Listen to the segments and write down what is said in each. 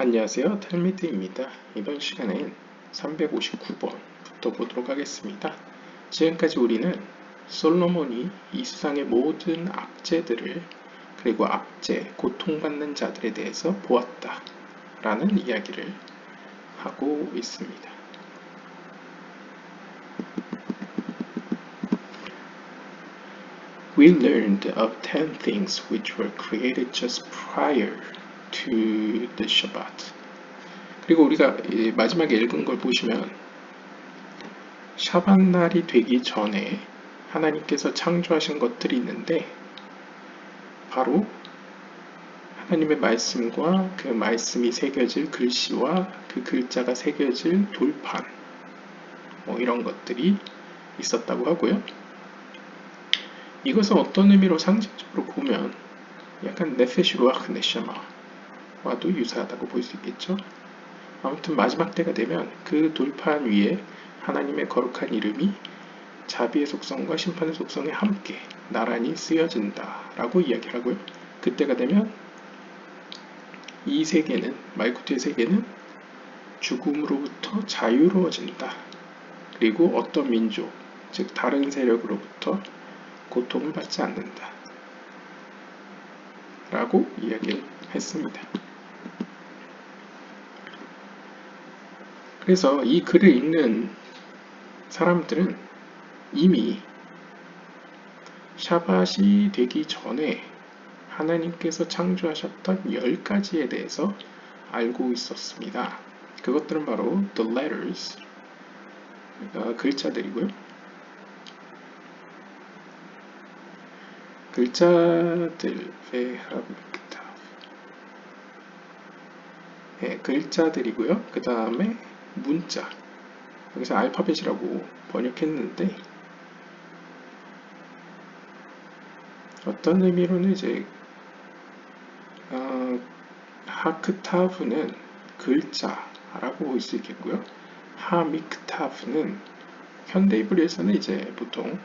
안녕하세요. 텔미트입니다. 이번 시간엔 359번부터 보도록 하겠습니다. 지금까지 우리는 솔로몬이 이 세상의 모든 악재들을 그리고 악재, 고통받는 자들에 대해서 보았다 라는 이야기를 하고 있습니다. We learned of 10 things which were created just prior to the Shabbat. 그리고 우리가 마지막에 읽은 걸 보시면 샤밧날이 되기 전에 하나님께서 창조하신 것들이 있는데 바로 하나님의 말씀과 그 말씀이 새겨질 글씨와 그 글자가 새겨질 돌판 이런 것들이 있었다고 하고요. 이것은 어떤 의미로 상징적으로 보면 약간 네페시 루아흐 네샤마와도 유사하다고 볼 수 있겠죠. 아무튼 마지막 때가 되면 그 돌판 위에 하나님의 거룩한 이름이 자비의 속성과 심판의 속성에 함께 나란히 쓰여진다 라고 이야기를 하고요. 그때가 되면 이 세계는, 말구트의 세계는 죽음으로부터 자유로워진다. 그리고 어떤 민족, 즉 다른 세력으로부터 고통을 받지 않는다 라고 이야기를 했습니다. 그래서 이 글을 읽는 사람들은 이미 샤밧이 되기 전에 하나님께서 창조하셨던 10가지에 대해서 알고 있었습니다. 그것들은 바로 the letters, 글자들이고요. 글자들이고요. 그 다음에 문자, 여기서 알파벳이라고 번역했는데 어떤 의미로는 이제 하크타브는 글자라고 볼 수 있겠고요. 하미크타브는 현대 히브리어에서는 이제 보통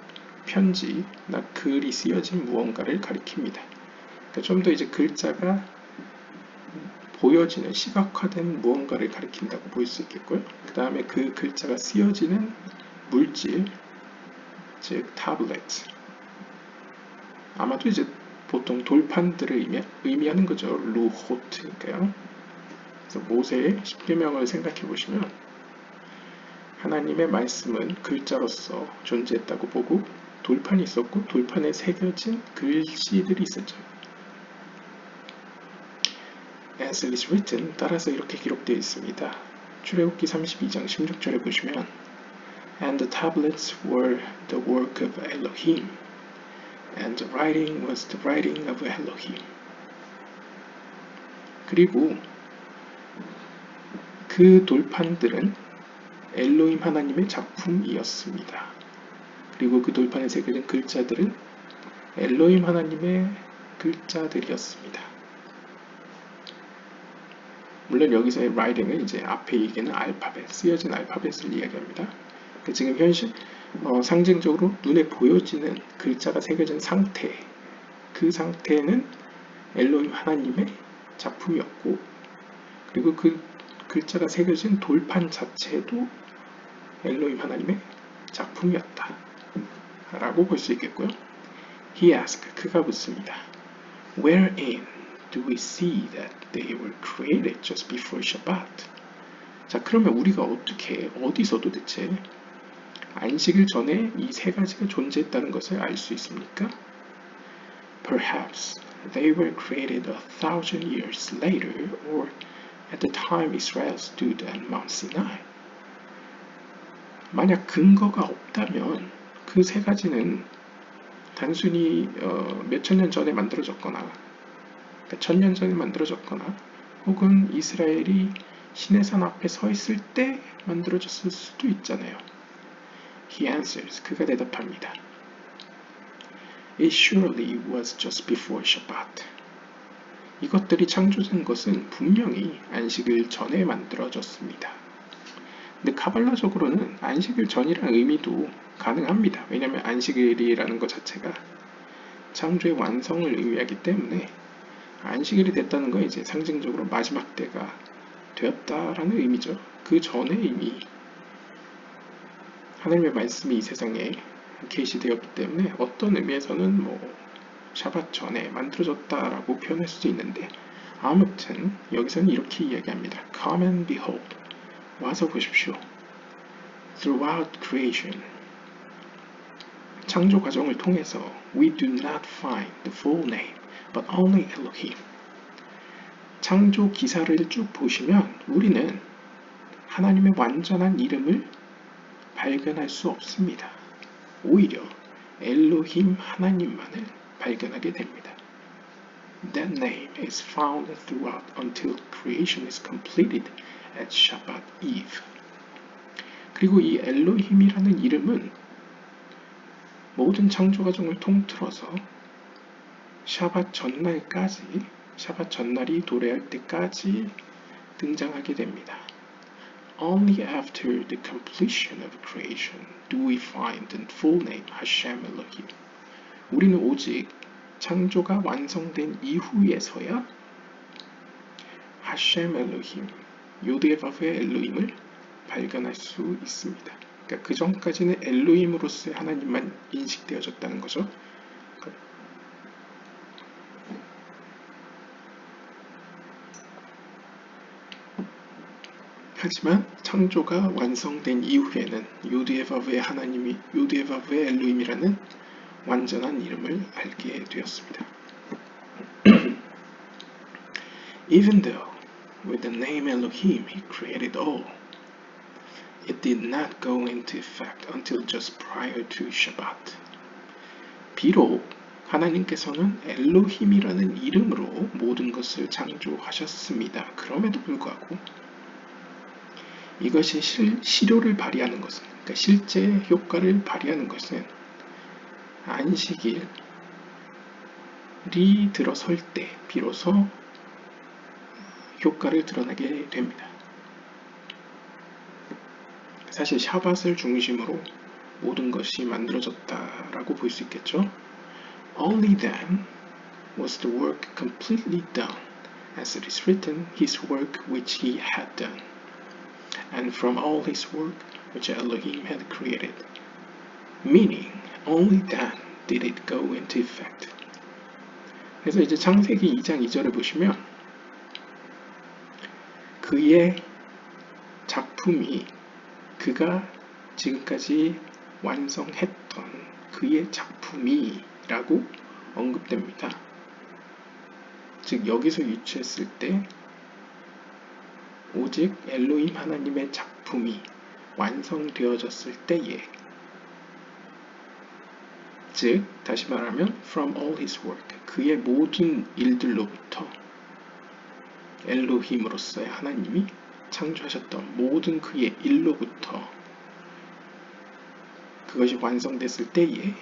편지나 글이 쓰여진 무언가를 가리킵니다. 그러니까 좀 더 이제 글자가 보여지는 시각화된 무언가를 가리킨다고 볼 수 있겠고요. 그 다음에 그 글자가 쓰여지는 물질, 즉 타블렛. 아마도 이제 보통 돌판들을 의미하는 거죠. 루호트니까요. 그래서 모세의 십계명을 생각해 보시면 하나님의 말씀은 글자로서 존재했다고 보고 돌판이 있었고 돌판에 새겨진 글씨들이 있었죠. As it is written, 따라서 이렇게 기록되어 있습니다. 출애굽기 32장 16절에 보시면 And the tablets were the work of Elohim, and the writing was the writing of Elohim. 그리고 그 돌판들은 엘로힘 하나님의 작품이었습니다. 그리고 그 돌판에 새겨진 글자들은 엘로힘 하나님의 글자들이었습니다. 물론 여기서의 writing은 이제 앞에 얘기는 알파벳, 쓰여진 알파벳을 이야기합니다. 그러니까 지금 현실 상징적으로 눈에 보여지는 글자가 새겨진 상태, 그 상태는 엘로힘 하나님의 작품이었고 그리고 그 글자가 새겨진 돌판 자체도 엘로힘 하나님의 작품이었다 라고 볼 수 있겠고요. He asked, 그가 묻습니다. Wherein do we see that they were created just before Shabbat? 자, 그러면 우리가 어떻게, 어디서 도대체 안식일 전에 이 세 가지가 존재했다는 것을 알 수 있습니까? Perhaps they were created 1,000 years later or at the time Israel stood at Mount Sinai. 만약 근거가 없다면 그 세 가지는 단순히 몇천 년 전에 만들어졌거나 그러니까 1000년 전에 만들어졌거나 혹은 이스라엘이 시내산 앞에 서 있을 때 만들어졌을 수도 있잖아요. He answers, 그가 대답합니다. It surely was just before Shabbat. 이것들이 창조된 것은 분명히 안식일 전에 만들어졌습니다. 근데 카발라적으로는 안식일 전이라는 의미도 가능합니다. 왜냐하면 안식일이라는 것 자체가 창조의 완성을 의미하기 때문에 안식일이 됐다는 건 이제 상징적으로 마지막 때가 되었다라는 의미죠. 그 전에 이미 하나님의 말씀이 이 세상에 계시되었기 때문에 어떤 의미에서는 샤밧 전에 만들어졌다라고 표현할 수도 있는데, 아무튼 여기서는 이렇게 이야기합니다. Come and behold. 와서 보십시오. Throughout creation. 창조 과정을 통해서 We do not find the full name, but only Elohim. 창조 기사를 쭉 보시면 우리는 하나님의 완전한 이름을 발견할 수 없습니다. 오히려 엘로힘 하나님만을 발견하게 됩니다. That name is found throughout until creation is completed at Shabbat Eve. 그리고 이 엘로힘이라는 이름은 모든 창조 과정을 통틀어서 샤밧 전날이 도래할 때까지 등장하게 됩니다. Only after the completion of creation do we find the full name Hashem Elohim. 우리는 오직 창조가 완성된 이후에서야 Hashem Elohim, 요드바브의 엘로힘을 발견할 수 있습니다. 그러니까 그 전까지는 엘로힘으로서의 하나님만 인식되어졌다는 거죠. 하지만 창조가 완성된 이후에는 요드바브의 엘로힘이라는 완전한 이름을 알게 되었습니다. Even though with the name Elohim he created all, it did not go into effect until just prior to Shabbat. 비록 하나님께서는 엘로힘이라는 이름으로 모든 것을 창조하셨습니다. 그럼에도 불구하고 이것이 실효를 발휘하는 것은, 그러니까 실제 효과를 발휘하는 것은 안식일이 들어설 때 비로소 효과를 드러나게 됩니다. 사실 샤밧을 중심으로 모든 것이 만들어졌다라고 볼 수 있겠죠. Only then was the work completely done, as it is written, his work which he had done, and from all his work which Elohim had created. Meaning, only then did it go into effect. 그래서 이제 창세기 2장 2절을 보시면 그의 작품이 그가 지금까지 완성했던 그의 작품이라고 언급됩니다. 즉 여기서 유추했을 때 오직 엘로힘 하나님의 작품이 완성되어졌을 때에, 즉 다시 말하면 from all his work, 그의 모든 일들로부터 엘로힘으로서의 하나님이 창조하셨던 모든 그의 일로부터 그것이 완성됐을 때에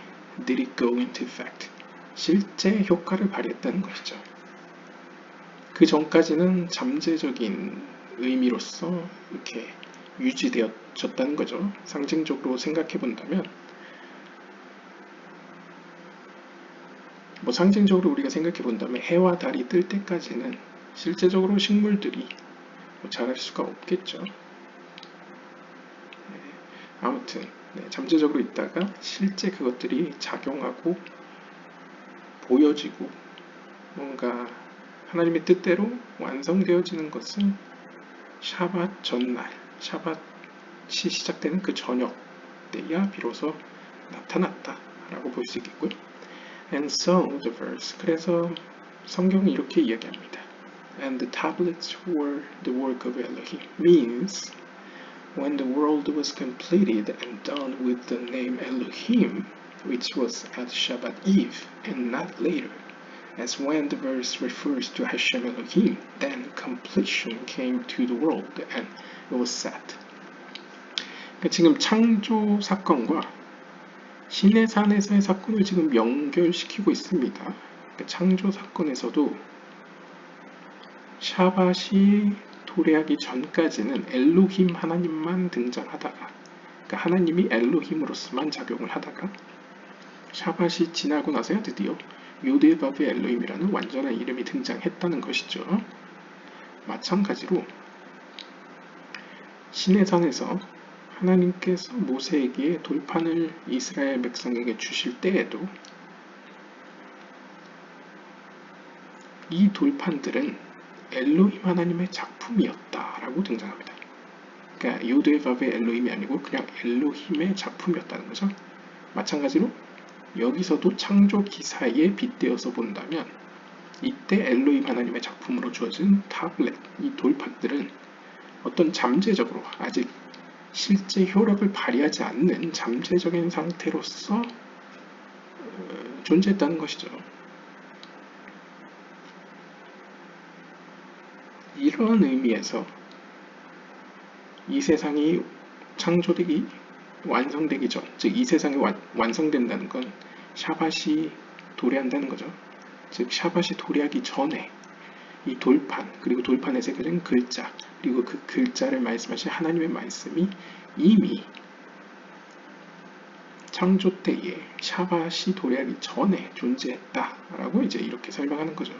did it go into effect, 실제 효과를 발휘했다는 것이죠. 그 전까지는 잠재적인 의미로서 이렇게 유지되어졌다는 거죠. 상징적으로 생각해 본다면 상징적으로 우리가 생각해 본다면 해와 달이 뜰 때까지는 실제적으로 식물들이 자랄 수가 없겠죠. 아무튼 잠재적으로 있다가 실제 그것들이 작용하고 보여지고 뭔가 하나님의 뜻대로 완성되어지는 것은 샤밧 전날, 샤밧이 시작되는 그 저녁 때야 비로소 나타났다라고 볼 수 있겠고요. And so the verse, 그래서 성경이 이렇게 이야기합니다. And the tablets were the work of Elohim, means when the world was completed and done with the name Elohim, which was at Shabbat Eve and not later, as when the verse refers to Hashem Elohim, then completion came to the world and it was set. 그러니까 지금 창조 사건과 신의 산에서의 사건을 지금 연결시키고 있습니다. 그러니까 창조 사건에서도 샤밧이 도래하기 전까지는 엘로힘 하나님만 등장하다가, 그러니까 하나님이 엘로힘으로서만 작용을 하다가 샤밧이 지나고 나서야 드디어 요드바브의 엘로힘이라는 완전한 이름이 등장했다는 것이죠. 마찬가지로 시내산에서 하나님께서 모세에게 돌판을 이스라엘 백성에게 주실 때에도 이 돌판들은 엘로힘 하나님의 작품이었다라고 등장합니다. 그러니까 요드에밥의 엘로힘이 아니고 그냥 엘로힘의 작품이었다는 거죠. 마찬가지로 여기서도 창조 기사에 빗대어서 본다면 이때 엘로힘 하나님의 작품으로 주어진 타블렛, 이 돌판들은 어떤 잠재적으로 아직 실제 효력을 발휘하지 않는 잠재적인 상태로서 존재했다는 것이죠. 이러한 의미에서 이 세상이 창조되기 완성되기 전, 즉 이 세상이 완성된다는 건 샤밧이 도래한다는 거죠. 즉 샤밧이 도래하기 전에 이 돌판, 그리고 돌판에 새겨진 글자, 그리고 그 글자를 말씀하신 하나님의 말씀이 이미 창조 때에 샤밧이 도래하기 전에 존재했다라고 이제 이렇게 설명하는 거죠.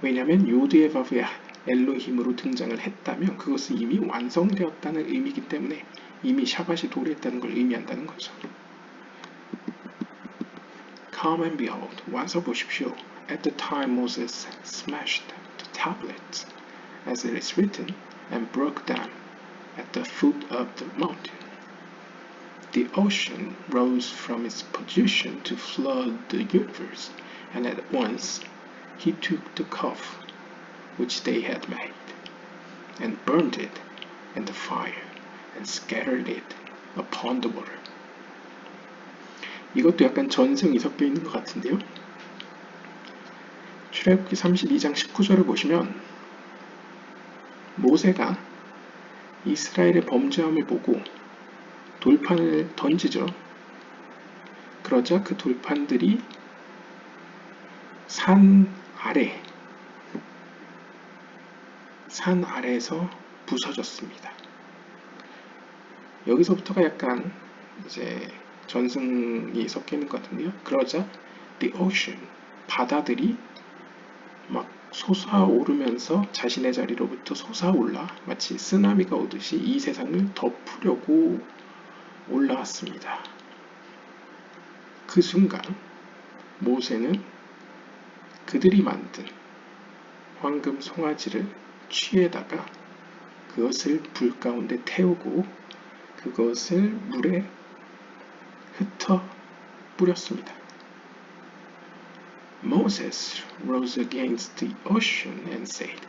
왜냐하면 요드의 바브의 엘로힘으로 등장을 했다면 그것은 이미 완성되었다는 의미이기 때문에 이미 샤밧이 도래했다는 걸 의미한다는 거죠. Come and behold, 와서 보십시오. At the time Moses smashed the tablets, as it is written, and broke them at the foot of the mountain. The ocean rose from its position to flood the universe, and at once he took the calf which they had made, and burned it in the fire, and scattered it upon the water. 이것도 약간 전승이 섞여 있는 것 같은데요. 출애굽기 32장 19절을 보시면 모세가 이스라엘의 범죄함을 보고 돌판을 던지죠. 그러자 그 돌판들이 산 아래에서 부서졌습니다. 여기서부터가 약간 이제 전승이 섞여 있는 것 같은데요. 그러자 the ocean, 바다들이 막 솟아오르면서 자신의 자리로부터 솟아올라 마치 쓰나미가 오듯이 이 세상을 덮으려고 올라왔습니다. 그 순간 모세는 그들이 만든 황금 송아지를 취에다가 그것을 불 가운데 태우고 그것을 물에 흩어 뿌렸습니다. Moses rose against the ocean and said,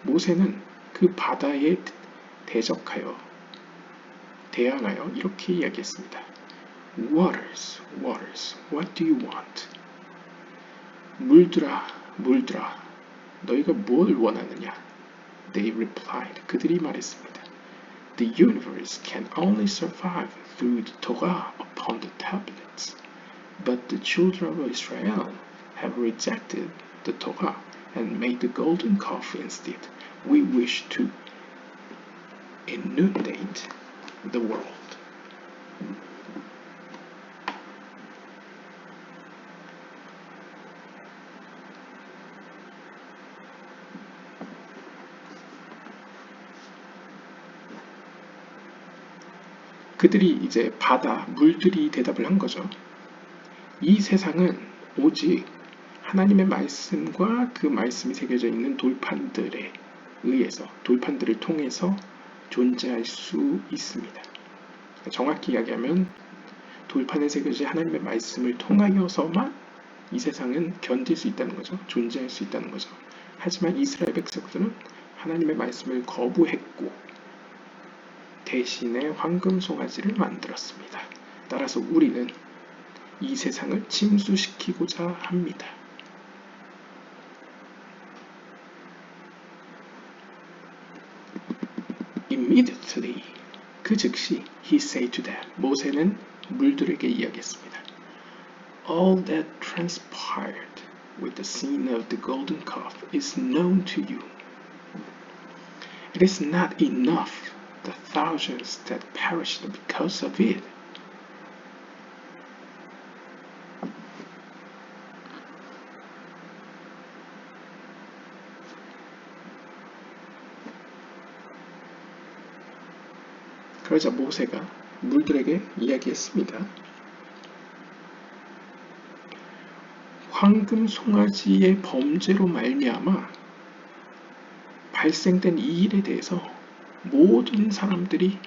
모세는 그 바다에 대항하여 이렇게 이야기했습니다. Waters, waters, what do you want? 물들아, 물들아, 너희가 뭘 원하느냐? They replied, 그들이 말했습니다. The universe can only survive through the Torah upon the tablets, but the children of Israel have rejected the Torah and made the golden calf instead. We wish to inundate the world. 그들이 이제 물들이 대답을 한 거죠. 이 세상은 오직 하나님의 말씀과 그 말씀이 새겨져 있는 돌판들에 의해서, 돌판들을 통해서 존재할 수 있습니다. 정확히 이야기하면 돌판에 새겨진 하나님의 말씀을 통하여서만 이 세상은 견딜 수 있다는 거죠. 존재할 수 있다는 거죠. 하지만 이스라엘 백성들은 하나님의 말씀을 거부했고 대신에 황금 송아지를 만들었습니다. 따라서 우리는 이 세상을 침수시키고자 합니다. Immediately, 그 즉시 he said to them, 모세는 물들에게 이야기했습니다. All that transpired with the scene of the golden calf is known to you. It is not enough the thousands that perished because of it. 그러자 모세가 물들에게 이야기했습니다. 황금 송아지의 범죄로 말미암아 발생된 이 일에 대해서 모든 사람들이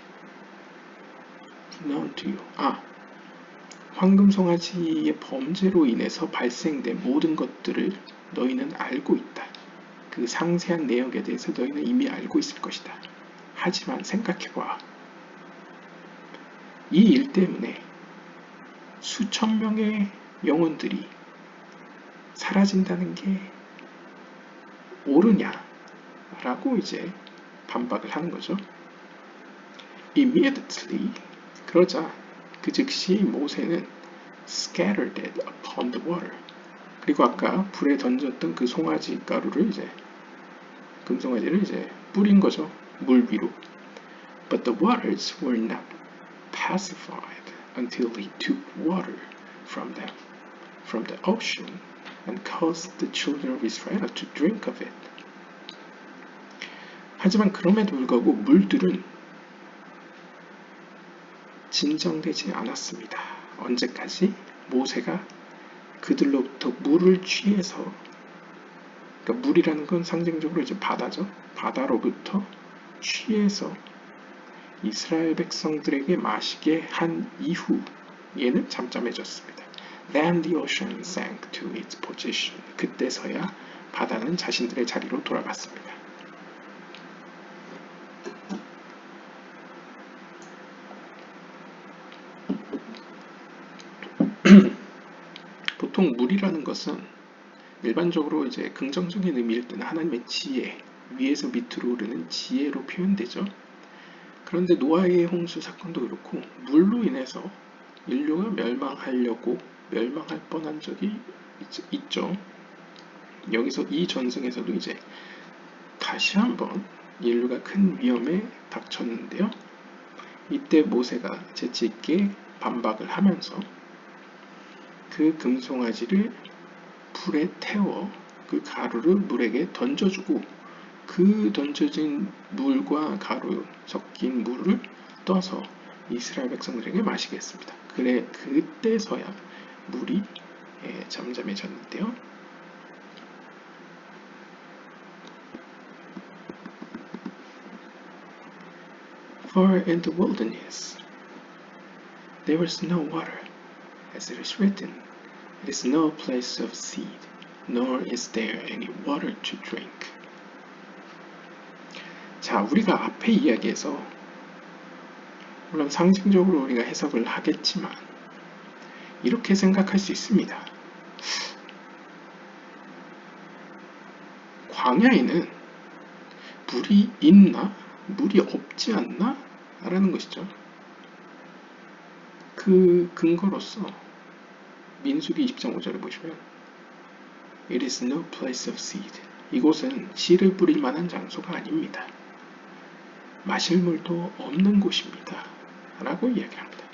황금 송아지의 범죄로 인해서 발생된 모든 것들을 너희는 알고 있다. 그 상세한 내역에 대해서 너희는 이미 알고 있을 것이다. 하지만 생각해봐. 이 일 때문에 수천 명의 영혼들이 사라진다는 게 옳으냐? 라고 이제 반박을 하는 거죠. Immediately, 그러자 그 즉시 모세는 scattered it upon the water. 그리고 아까 불에 던졌던 그 송아지 가루를 이제 금송아지를 이제 뿌린 거죠. 물 위로. But the waters were not pacified until he took water from them, from the ocean, and caused the children of Israel to drink of it. 하지만 그럼에도 불구하고 물들은 진정되지 않았습니다. 언제까지? 모세가 그들로부터 물을 취해서, 그러니까 물이라는 건 상징적으로 이제 바다죠. 바다로부터 취해서 이스라엘 백성들에게 마시게 한 이후 얘는 잠잠해졌습니다. Then the ocean sank to its position. 그때서야 바다는 자신들의 자리로 돌아갔습니다. 보통 물이라는 것은 일반적으로 이제 긍정적인 의미일 때는 하나님의 지혜, 위에서 밑으로 오르는 지혜로 표현되죠. 그런데 노아의 홍수 사건도 그렇고 물로 인해서 인류가 멸망할 뻔한 적이 있죠. 여기서 이 전승에서도 이제 다시 한번 인류가 큰 위험에 닥쳤는데요. 이때 모세가 재치있게 반박을 하면서 그 금송아지를 불에 태워 그 가루를 물에게 던져주고 그 던져진 물과 가루 섞인 물을 떠서 이스라엘 백성들에게 마시게 했습니다. 그래 그때서야 물이 잠잠해졌는데요. For in the wilderness there was no water, as it is written, it is no place of seed, nor is there any water to drink. 자, 우리가 앞에 이야기에서 물론 상징적으로 우리가 해석을 하겠지만 이렇게 생각할 수 있습니다. 광야에는 물이 있나? 물이 없지 않나? 라는 것이죠. 그 근거로서 민수기 20장 5절을 보시면 It is no place of seed. 이곳은 씨를 뿌릴 만한 장소가 아닙니다. 마실 물도 없는 곳입니다. 라고 이야기합니다.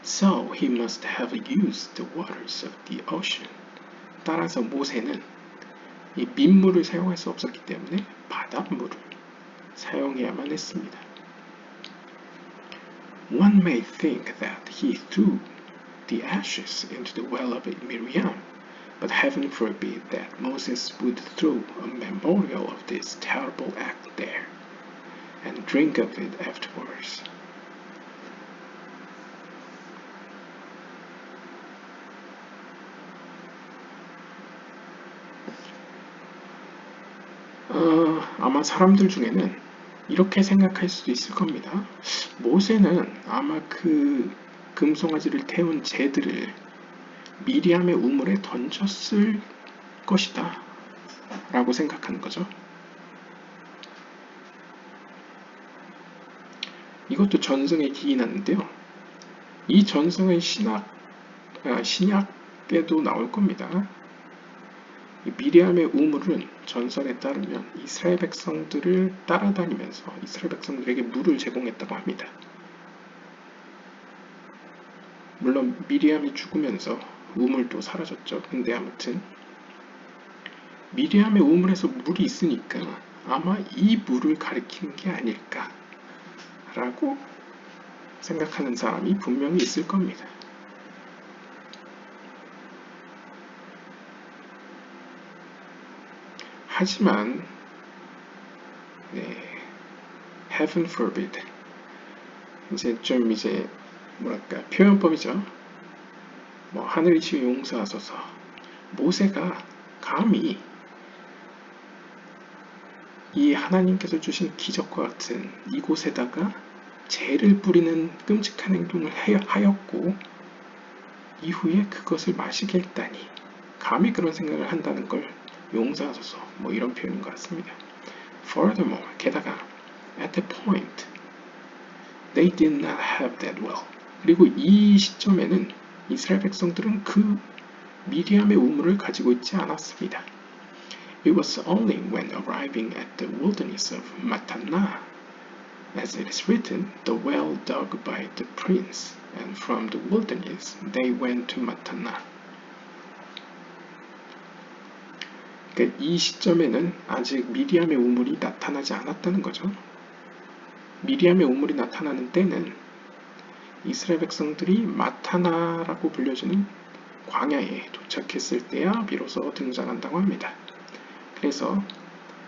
So he must have used the waters of the ocean. 따라서 모세는 이 민물을 사용할 수 없었기 때문에 바닷물을 사용해야만 했습니다. One may think that he threw the ashes into the well of Miriam, but heaven forbid that Moses would throw a memorial of this terrible act there and drink of it afterwards. 아마 사람들 중에는 이렇게 생각할 수도 있을 겁니다. 모세는 아마 그 금송아지를 태운 재들을 미리암의 우물에 던졌을 것이다 라고 생각하는 거죠. 이것도 전승에 기인하는데요. 이 전승은 신약에도 나올 겁니다. 미리암의 우물은 전설에 따르면 이스라엘 백성들을 따라다니면서 이스라엘 백성들에게 물을 제공했다고 합니다. 물론 미리암이 죽으면서 우물도 사라졌죠. 근데 아무튼 미리암의 우물에서 물이 있으니까 아마 이 물을 가리키는 게 아닐까 라고 생각하는 사람이 분명히 있을 겁니다. 하지만 heaven forbid 이제 뭐랄까 표현법이죠. 뭐 하늘이시여 용서하소서. 모세가 감히 이 하나님께서 주신 기적과 같은 이곳에다가 죄를 뿌리는 끔찍한 행동을 하였고 이후에 그것을 마시게 했다니 감히 그런 생각을 한다는 걸 용서하소서 뭐 이런 표현인 것 같습니다. Furthermore, 게다가 at that point they did not have that well. 그리고 이 시점에는 이스라엘 백성들은 그 미리암의 우물을 가지고 있지 않았습니다. It was only when arriving at the wilderness of Mattanah, as it is written, the well dug by the prince, and from the wilderness they went to Mattanah. 그러니까 이 시점에는 아직 미리암의 우물이 나타나지 않았다는 거죠. 미리암의 우물이 나타나는 때는 이스라엘 백성들이 마타나라고 불려지는 광야에 도착했을 때야 비로소 등장한다고 합니다. 그래서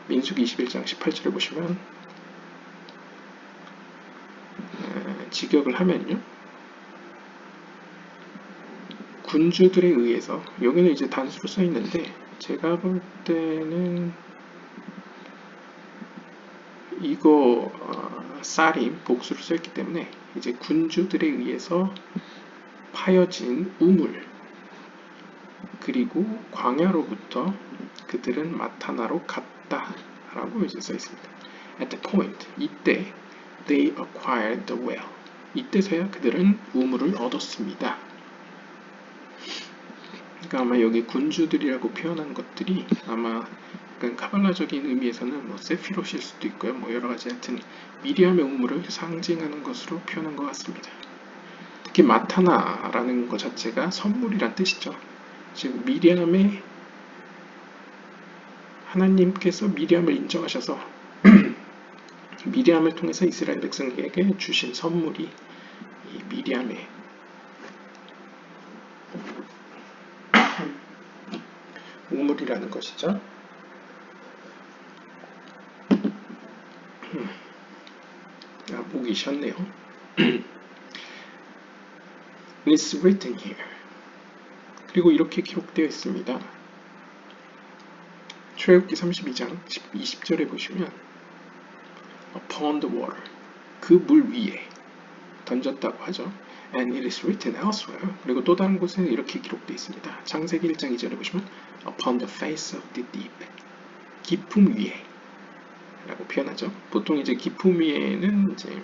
민수기 21장 18절에 보시면 직역을 하면요. 군주들에 의해서 여기는 이제 단수로 써 있는데 제가 볼 때는 이거 쌀이 복수로 써있기 때문에 이제 군주들에 의해서 파여진 우물 그리고 광야로부터 그들은 마타나로 갔다 라고 이제 써 있습니다. At the point, 이때 they acquired the well. 이때서야 그들은 우물을 얻었습니다. 그러니까 아마 여기 군주들이라고 표현한 것들이 아마 약간 카발라적인 의미에서는 뭐 세피롯일 수도 있고요. 뭐 여러 가지 하여튼 미리암의 우물을 상징하는 것으로 표현한 것 같습니다. 특히 마타나라는 것 자체가 선물이란 뜻이죠. 즉 미리암의 하나님께서 미리암을 인정하셔서 미리암을 통해서 이스라엘 백성에게 주신 선물이 이 미리암의 우물이라는 것이죠. 보기 쉽네요. It's written here. 그리고 이렇게 기록되어 있습니다. 출애굽기 32장 20절에 보시면 upon the water, 그 물 위에 던졌다고 하죠. And it is written elsewhere. 그리고 또 다른 곳에는 이렇게 기록되어 있습니다. 창세기 1장 2절에 보시면 upon the face of the deep, 깊음 위에 라고 표현하죠. 보통 이제 깊음 위에는 이제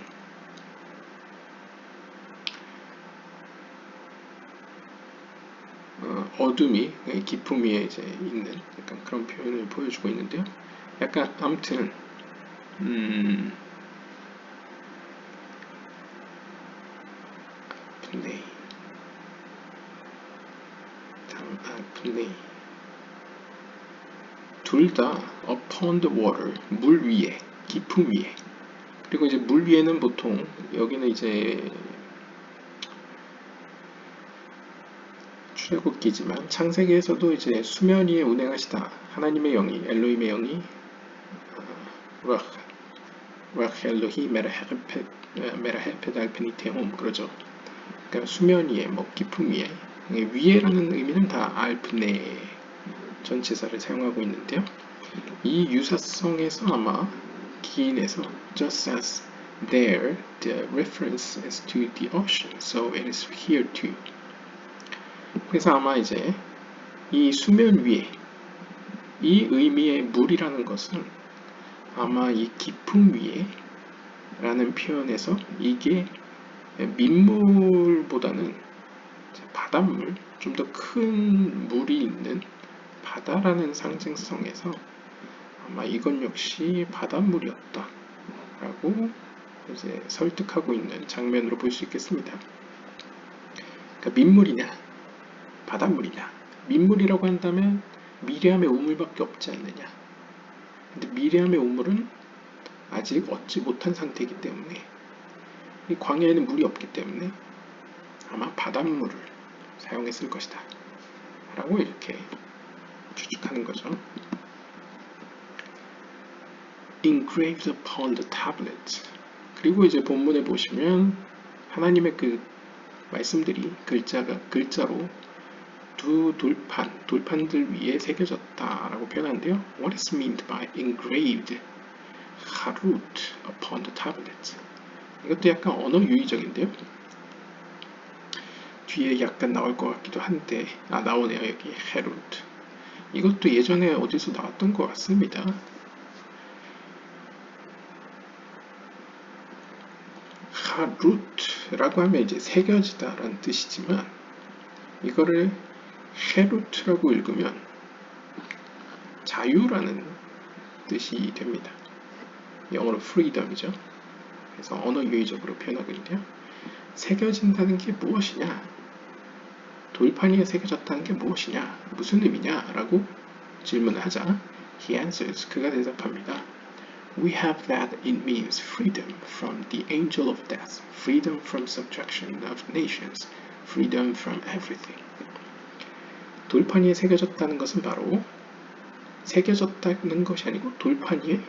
어둠이 깊음 위에 이제 있는 약간 그런 표현을 보여주고 있는데요. 약간 아무튼 아프네. 둘 다 upon the water, 물 위에, 깊음 위에. 그리고 이제 물 위에는 보통 여기는 이제 출애굽기지만 창세기에서도 이제 수면 위에 운행하시다 하나님의 영이 엘로힘의 영이 엘로히 메라헤페 알페니테홈 그러죠. 그러니까 수면 위에 뭐 깊음 위에 위에라는 의미는 다 알프네 전치사를 사용하고 있는데요. 이 유사성에서 아마 기인에서 just as there the reference is to the ocean, so it is here too. 그래서 아마 이제 이 수면 위에 이 의미의 물이라는 것은 아마 이 깊음 위에 라는 표현에서 이게 민물보다는 바닷물, 좀 더 큰 물이 있는 바다라는 상징성에서 아마 이건 역시 바닷물이었다 라고 이제 설득하고 있는 장면으로 볼 수 있겠습니다. 그러니까 민물이냐 바닷물이냐, 민물이라고 한다면 미리암의 우물밖에 없지 않느냐. 근데 미리암의 우물은 아직 얻지 못한 상태이기 때문에 이 광야에는 물이 없기 때문에 아마 바닷물을 사용했을 것이다 라고 이렇게 추측하는 거죠. Engraved upon the tablet. 그리고 이제 본문에 보시면 하나님의 그 말씀들이 글자로 두 돌판들 위에 새겨졌다라고 표현하는데요. What is meant by engraved? harut upon the tablet. 이것도 약간 언어 유의적인데요. 뒤에 약간 나올 것 같기도 한데 나오네요. 여기 harut. 이것도 예전에 어디서 나왔던 것 같습니다. harut라고 하면 이제 새겨지다라는 뜻이지만 이거를 herut라고 읽으면 자유라는 뜻이 됩니다. 영어로 freedom이죠. 그래서 언어 유의적으로 표현하고 있는데요. 새겨진다는 게 무엇이냐? 돌판 위에 새겨졌다는 게 무엇이냐? 무슨 의미냐? 라고 질문을 하자 he answers, 그가 대답합니다. We have that it means freedom from the angel of death, freedom from subjection of nations, freedom from everything. 돌판 위에 새겨졌다는 것은 바로 새겨졌다는 것이 아니고 돌판 위에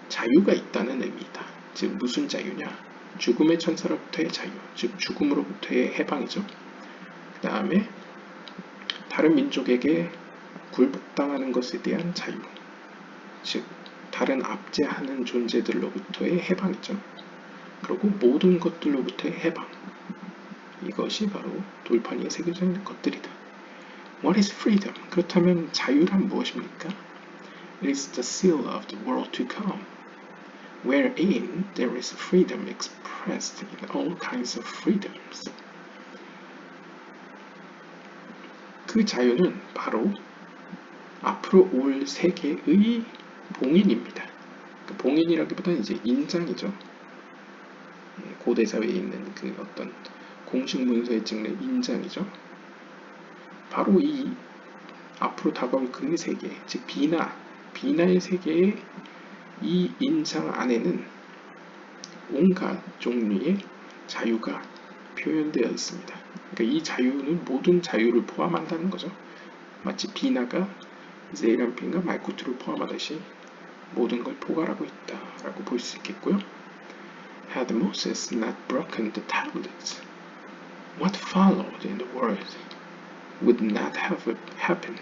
자유가 있다는 의미이다. 즉 무슨 자유냐? 죽음의 천사로부터의 자유, 즉 죽음으로부터의 해방이죠. 그 다음에 다른 민족에게 굴복당하는 것에 대한 자유, 즉 다른 압제하는 존재들로부터의 해방이죠. 그리고 모든 것들로부터의 해방, 이것이 바로 돌판 위에 새겨져 있는 것들이다. What is freedom? 그렇다면 자유란 무엇입니까? It is the seal of the world to come, wherein there is freedom expressed in all kinds of freedoms. 그 자유는 바로 앞으로 올 세계의 봉인입니다. 그 봉인이라기보다는 이제 인장이죠. 고대 사회에 있는 그 어떤 공식 문서에 찍는 인장이죠. 바로 이 앞으로 다가올 그 세계, 즉 비나의 세계의 이 인장 안에는 온갖 종류의 자유가 표현되어 있습니다. 그러니까 이 자유는 모든 자유를 포함한다는 거죠. 마치 비나가 제이람핀과 말쿠트를 포함하듯이 모든 걸 포괄하고 있다라고 볼 수 있겠고요. Had Moses not broken the tablets, what followed in the world would not have happened.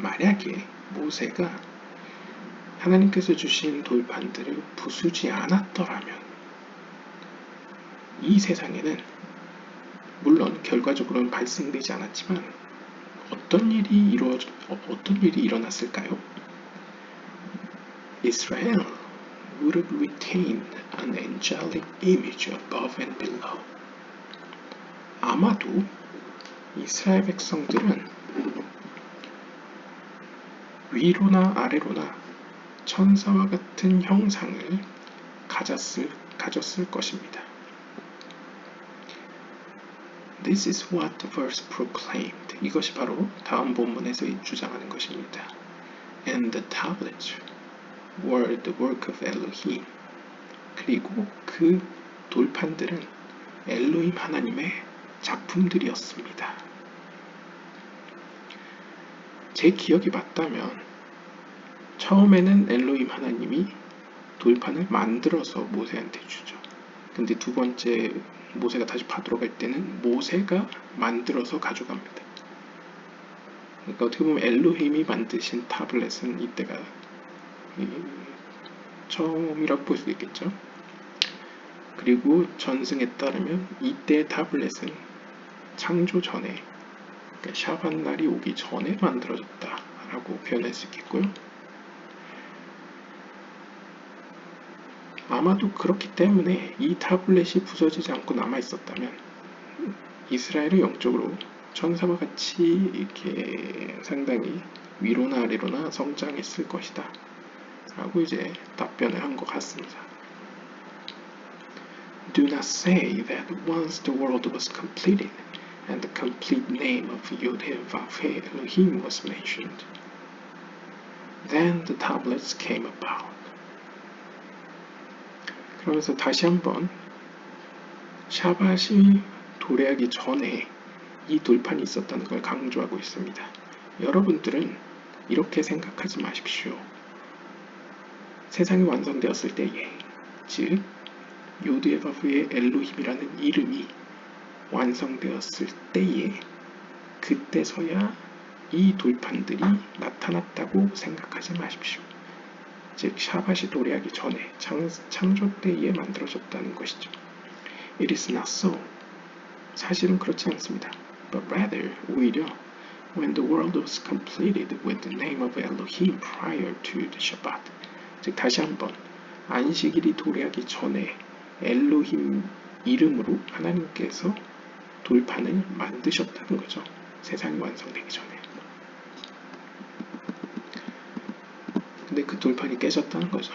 만약에 모세가 하나님께서 주신 돌판들을 부수지 않았더라면 이 세상에는 물론 결과적으로는 발생되지 않았지만 어떤 일이 일어났을까요? Israel would have retained an angelic image above and below. 아마도 이스라엘 백성들은 위로나 아래로나 천사와 같은 형상을 가졌을 것입니다. This is what the verse proclaimed. 이것이 바로 다음 본문에서 주장하는 것입니다. And the tablets were the work of Elohim. 그리고 그 돌판들은 엘로힘 하나님의 작품들이었습니다. 제 기억이 맞다면 처음에는 엘로힘 하나님이 돌판을 만들어서 모세한테 주죠. 근데 두 번째 모세가 다시 받으러 갈 때는 모세가 만들어서 가져갑니다. 그러니까 어떻게 보면 엘로힘이 만드신 타블렛은 이때가 처음이라고 볼 수 있겠죠. 그리고 전승에 따르면 이때의 타블렛은 창조 전에, 그러니까 샤반 날이 오기 전에 만들어졌다라고 표현할 수 있겠고요. 아마도 그렇기 때문에 이 타블렛이 부서지지 않고 남아있었다면 이스라엘은 영적으로 천사와 같이 이렇게 상당히 위로나 아래로나 성장했을 것이다 라고 이제 답변을 한 것 같습니다. Do not say that once the world was completed and the complete name of Yod-Heh-Vav-Heh Elohim was mentioned. Then the tablets came about. 그러면서 다시 한번 샤밧이 도래하기 전에 이 돌판이 있었다는 걸 강조하고 있습니다. 여러분들은 이렇게 생각하지 마십시오. 세상이 완성되었을 때에, 즉 요드에바브의 엘로힘이라는 이름이 완성되었을 때에 그때서야 이 돌판들이 나타났다고 생각하지 마십시오. 즉 샤밧이 도래하기 전에 창조 때에 만들어졌다는 것이죠. It is not so. 사실은 그렇지 않습니다. But rather, 오히려 when the world was completed with the name of Elohim prior to the Shabbat. 즉 다시 한번 안식일이 도래하기 전에 엘로힘 이름으로 하나님께서 돌판을 만드셨다는 거죠. 세상이 완성되기 전에. 근데 그 돌판이 깨졌다는 거죠.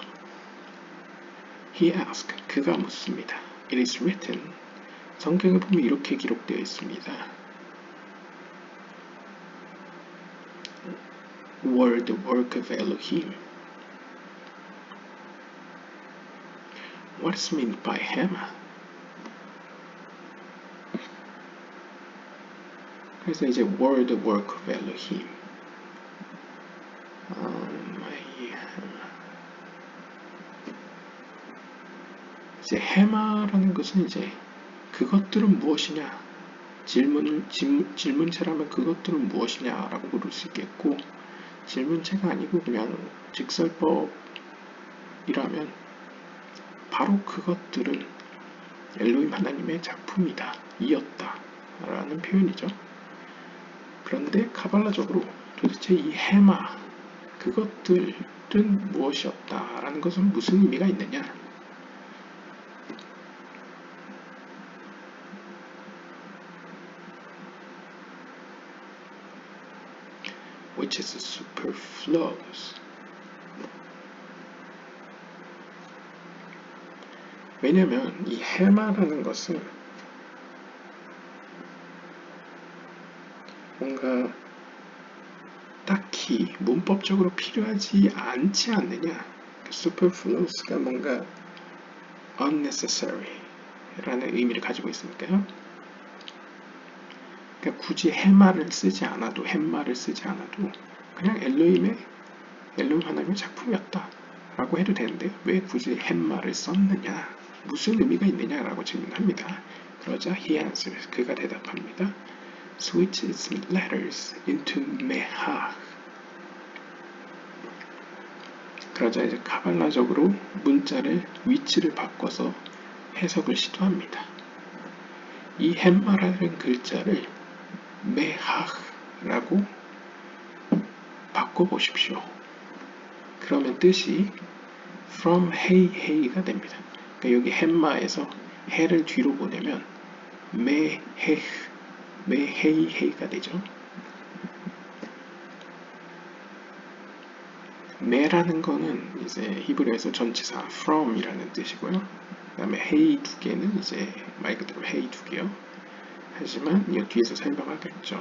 He asked, 그가 묻습니다. It is written, 성경에 보면 이렇게 기록되어 있습니다. Were the work of Elohim. What is meant by Hema? 그래서 이제 were the work of Elohim. 이제 해마라는 것은 이제 그것들은 무엇이냐? 질문체라면 그것들은 무엇이냐라고 물을 수 있겠고, 질문체가 아니고 그냥 직설법이라면 바로 그것들은 엘로힘 하나님의 작품이다, 이었다 라는 표현이죠. 그런데 카발라적으로 도대체 이 해마, 그것들은 무엇이었다 라는 것은 무슨 의미가 있느냐? Which is superfluous. 왜냐면 이 해마라는 것은 뭔가 딱히 문법적으로 필요하지 않지 않느냐. superfluous가 뭔가 unnecessary 라는 의미를 가지고 있으니까요. 그러니까 굳이 해마를 쓰지 않아도, 햄마를 쓰지 않아도 그냥 엘로힘 하나님의 작품이었다 라고 해도 되는데요. 왜 굳이 햄마를 썼느냐, 무슨 의미가 있느냐라고 질문합니다. 그러자 he answers, 그가 대답합니다. Switch its letters into mehach. 그러자 이제 카발라적으로 문자를 위치를 바꿔서 해석을 시도합니다. 이 햄마라는 글자를 메하라고 바꿔보십시오. 그러면 뜻이 from hey hey가 됩니다. 그러니까 여기 햄마에서 해를 뒤로 보내면 메헤이헤이가 되죠. 메라는 거는 이제 히브리어에서 전치사 from이라는 뜻이고요. 그 다음에 헤이 두 개는 이제 말 그대로 헤이 두 개요. 하지만 이 뒤에서 설명하겠죠.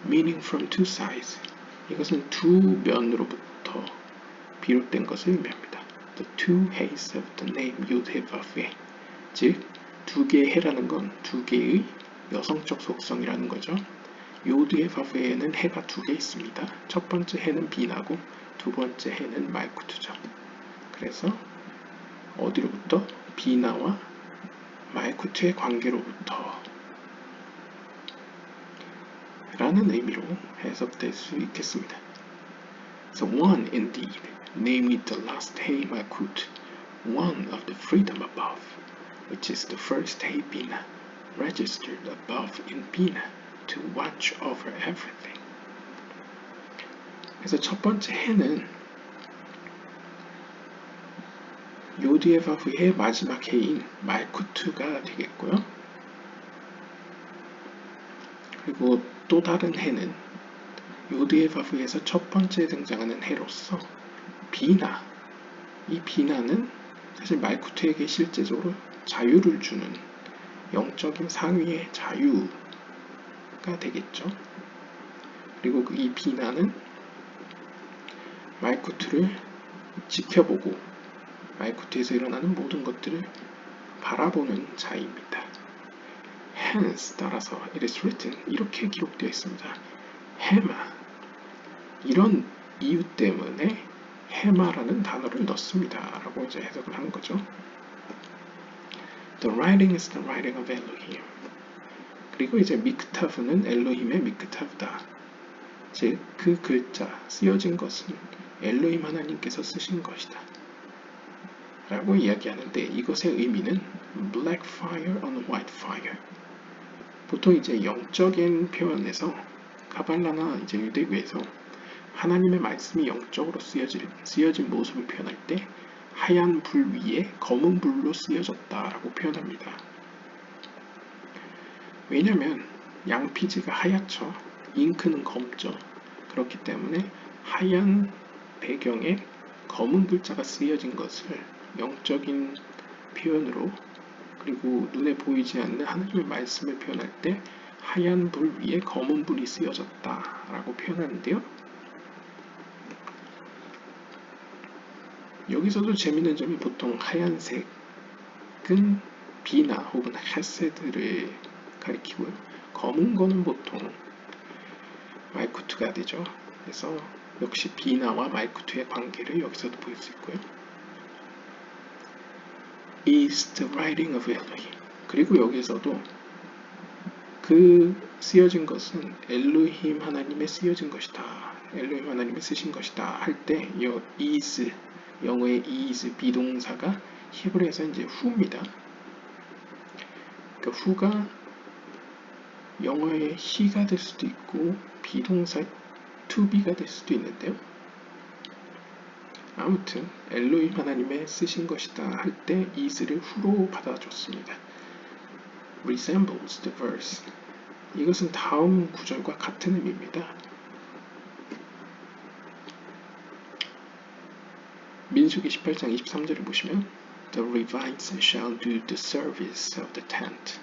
Meaning from two sides. 이것은 두 면으로부터 비롯된 것을 의미합니다. The two heys of the name Yud-Heh-Vav-Heh. 즉, 두 개의 해라는 건 두 개의 여성적 속성이라는 거죠. 요드헤바브에는 해가 두 개 있습니다. 첫 번째 해는 비나고 두 번째 해는 말쿠트죠. 그래서 어디로부터? 비나와 말쿠트의 관계로부터 라는 의미로 해석될 수 있겠습니다. So one indeed, namely the last Hey Malkut, one of the freedom above, which is the first Hey Bina, registered above in Bina to watch over everything. 그래서 첫 번째 해는 요드헤바브의 마지막 해인 말쿠트가 되겠고요. 그리고 또 다른 해는 요드헤바브에서 첫 번째 등장하는 해로서 비나, 이 비나는 사실 말쿠트에게 실제적으로 자유를 주는 영적인 상위의 자유가 되겠죠. 그리고 이 비나는 말쿠트를 지켜보고 말쿠트에서 일어나는 모든 것들을 바라보는 자입니다. Hence, 따라서 it is written, 이렇게 기록되어 있습니다. 해마, 이런 이유 때문에 해마라는 단어를 넣습니다. 라고 이제 해석을 하는 거죠. The writing is the writing of Elohim. 그리고 이제 미크타브는 엘로힘의 미크타브다. 즉, 그 글자, 쓰여진 것은 엘로힘 하나님께서 쓰신 것이다. 라고 이야기하는데 이것의 의미는 black fire on white fire. 보통 이제 영적인 표현에서 카발라나 이제 유대교에서 하나님의 말씀이 영적으로 쓰여진 모습을 표현할 때 하얀 불 위에 검은 불로 쓰여졌다라고 표현합니다. 왜냐하면 양피지가 하얗죠. 잉크는 검죠. 그렇기 때문에 하얀 배경에 검은 글자가 쓰여진 것을 영적인 표현으로 그리고 눈에 보이지 않는 하나님의 말씀을 표현할 때 하얀 불 위에 검은 불이 쓰여졌다 라고 표현하는데요. 여기서도 재밌는 점이 보통 하얀색은 비나 혹은 헤세드를 가리키고요. 검은 거는 보통 말쿠트가 되죠. 그래서 역시 비나와 말쿠트의 관계를 여기서도 볼 수 있고요. is the writing of Elohim. 그리고 여기서도 그 쓰여진 것은 엘로힘 하나님의 쓰여진 것이다. 엘로힘 하나님의 쓰신 것이다. 할 때 이 is, 영어의 is 비동사가 히브리에서 이제 who입니다. 그 who가 영어의 he가 될 수도 있고 비동사 to be가 될 수도 있는데요. 아무튼 엘로힘 하나님의 쓰신 것이다 할 때 is를 who로 받아줬습니다. resembles the verse. 이것은 다음 구절과 같은 의미입니다. 민수기 18장 23절을 보시면 The Levites shall do the service of the tent.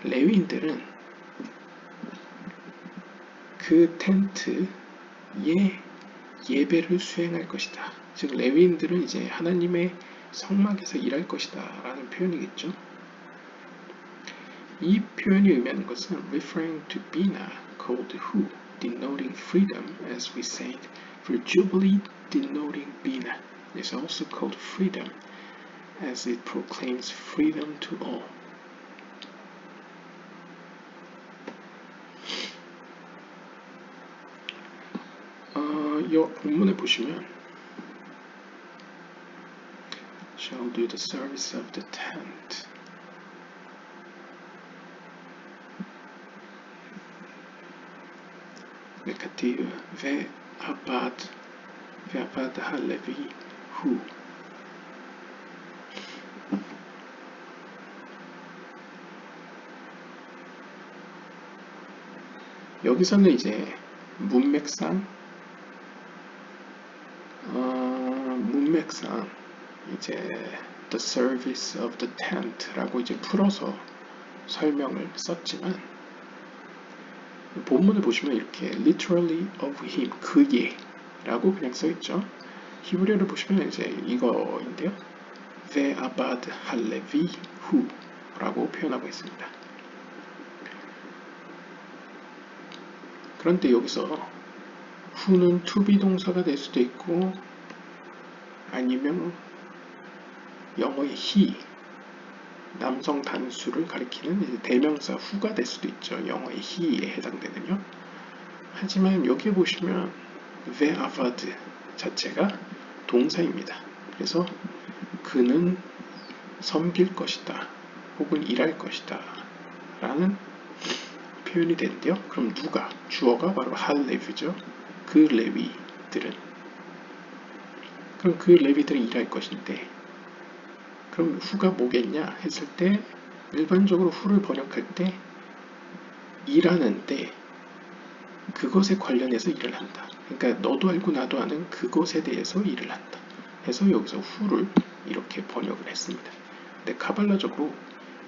레위인들은 그 텐트의 예배를 수행할 것이다. 즉 레위인들은 이제 하나님의 성막에서 일할 것이다 라는 표현이겠죠. 이 표현이 의미하는 것은 referring to Bina called who, denoting freedom as we said, for Jubilee denoting Bina is also called freedom as it proclaims freedom to all. 이 본문에 보시면 shall do the service of the tent. וכתיב ועבד הלוי הוא. 여기서는 이제 문맥상 이제 the service of the tent라고 이제 풀어서 설명을 썼지만 본문을 보시면 이렇게 literally of him 그예라고 그냥 써있죠. 히브리어를 보시면 이제 이거인데요. ve'abad halevi hu라고 표현하고 있습니다. 그런데 여기서 who는 to be 동사가 될 수도 있고 아니면 영어의 he 남성 단수를 가리키는 이제 대명사 who가 될 수도 있죠. 영어의 he에 해당되는요. 하지만 여기 보시면 ve'avad 자체가 동사입니다. 그래서 그는 섬길 것이다 혹은 일할 것이다 라는 표현이 되는데요. 그럼 누가? 주어가 바로 할레비죠. 그 레위들은. 그럼 그 레위들은 일할 것인데 그럼 후가 뭐겠냐 했을 때 일반적으로 후를 번역할 때 일하는데 그것에 관련해서 일을 한다. 그러니까 너도 알고 나도 아는 그것에 대해서 일을 한다. 해서 여기서 후를 이렇게 번역을 했습니다. 근데 카발라적으로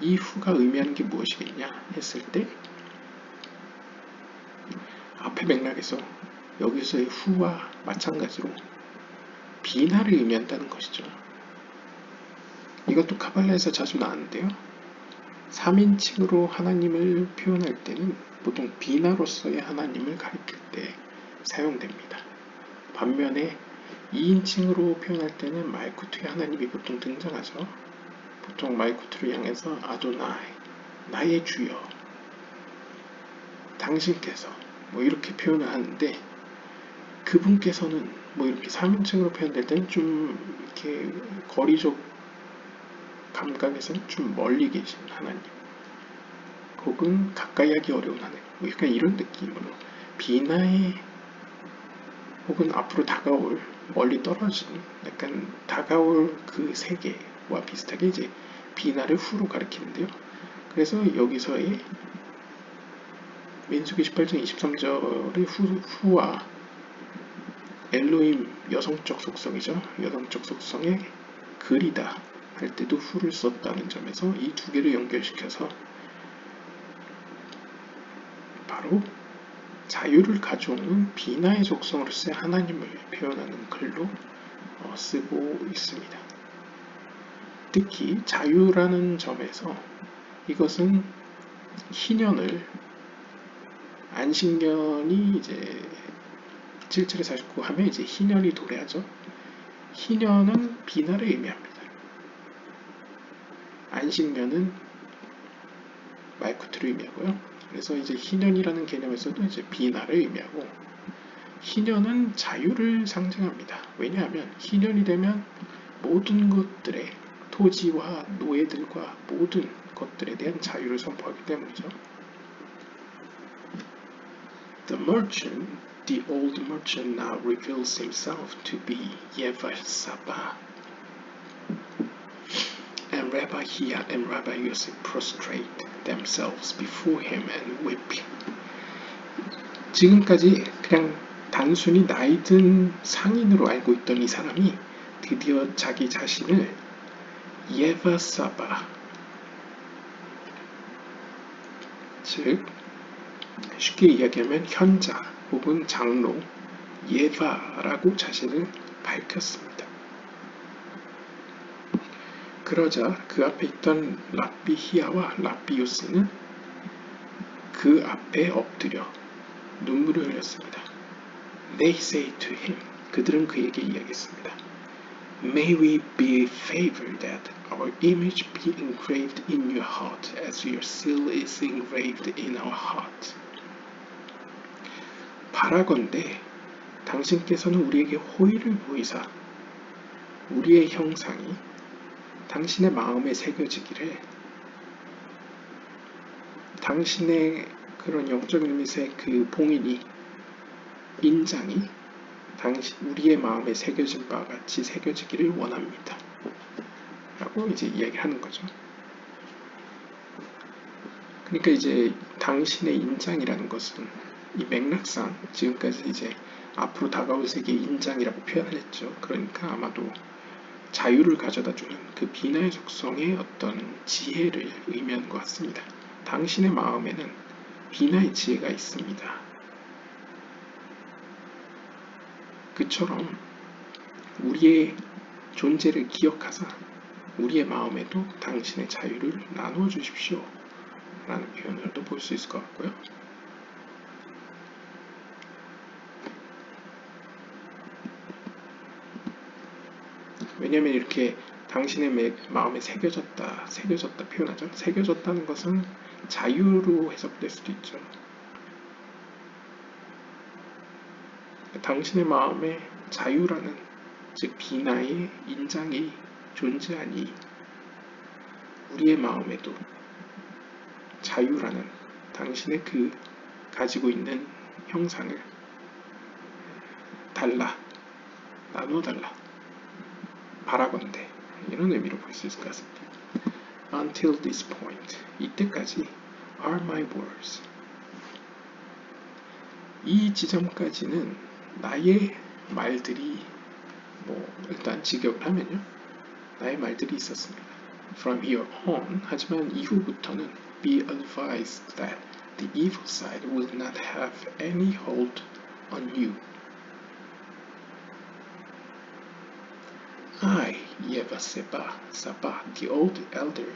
이 후가 의미하는 게 무엇이겠냐 했을 때 앞에 맥락에서 여기서의 who와 마찬가지로 비나를 의미한다는 것이죠. 이것도 카발라에서 자주 나왔는데요. 3인칭으로 하나님을 표현할 때는 보통 비나로서의 하나님을 가리킬 때 사용됩니다. 반면에 2인칭으로 표현할 때는 말쿠트의 하나님이 보통 등장하죠. 보통 말쿠트를 향해서 아도나이, 나의 주여, 당신께서 뭐 이렇게 표현을 하는데, 그분께서는 뭐 이렇게 3인칭으로 표현될 때는 좀 이렇게 거리적 감각에서는 좀 멀리 계신 하나님, 혹은 가까이 하기 어려운 하나님, 뭐 약간 이런 느낌으로 비나의 혹은 앞으로 다가올, 멀리 떨어진, 약간 다가올 그 세계와 비슷하게 이제 비나를 후로 가리키는데요. 그래서 여기서의 민수기 18장 23절의 후와 엘로임 여성적 속성이죠. 여성적 속성의 글이다 할 때도 후를 썼다는 점에서 이 두 개를 연결시켜서 바로 자유를 가져오는 비나의 속성으로서의 하나님을 표현하는 글로 쓰고 있습니다. 특히 자유라는 점에서 이것은 희년을 안식년이 이제 7절에 49 하면 이제 희년이 도래하죠. 희년은 비나를 의미합니다. 안식년은 말쿠트를 의미하고요. 그래서 이제 희년이라는 개념에서도 이제 비나를 의미하고, 희년은 자유를 상징합니다. 왜냐하면 희년이 되면 모든 것들의 토지와 노예들과 모든 것들에 대한 자유를 선포하기 때문이죠. The old merchant now reveals himself to be Yevar-Sabah, and Rabbi Hia and Rabbi Yosef prostrate themselves before him and weep. 지금까지 그냥 단순히 나이든 상인으로 알고 있던 이 사람이 드디어 자기 자신을 예바사바, 즉 쉽게 이야기하면 현자 혹은 장로 예바라고 자신을 밝혔습니다. 그러자 그 앞에 있던 랍비 히야와 랍비 요스는 그 앞에 엎드려 눈물을 흘렸습니다. They say to him, 그들은 그에게 이야기했습니다. May we be favored that our image be engraved in your heart as your seal is engraved in our heart. 바라건대 당신께서는 우리에게 호의를 보이사 우리의 형상이 당신의 마음에 새겨지기를, 당신의 그런 영적인 의미의 그 봉인이, 인장이 우리의 마음에 새겨진 바와 같이 새겨지기를 원합니다. 라고 이제 이야기를 하는 거죠. 그러니까 이제 당신의 인장이라는 것은 이 맥락상 지금까지 이제 앞으로 다가올 세계의 인장이라고 표현을 했죠. 그러니까 아마도 자유를 가져다주는 그 비나의 속성의 어떤 지혜를 의미하는 것 같습니다. 당신의 마음에는 비나의 지혜가 있습니다. 그처럼 우리의 존재를 기억하사 우리의 마음에도 당신의 자유를 나누어 주십시오 라는 표현으로도 볼 수 있을 것 같고요. 왜냐하면 이렇게 당신의 마음에 새겨졌다 표현하죠. 새겨졌다는 것은 자유로 해석될 수도 있죠. 당신의 마음에 자유라는, 즉 비나의 인장이 존재하니 우리의 마음에도 자유라는 당신의 그 가지고 있는 형상을 나누어 달라 바라건대, 이런 의미로 볼 수 있을 것 같습니다. Until this point, 이때까지 are my words. 이 지점까지는 나의 말들이, 일단 직역을 하면요, 나의 말들이 있었습니다. From here on, 하지만 이후부터는 be advised that the evil side will not have any hold on you. I, Yevaseba, Saba, the old elder,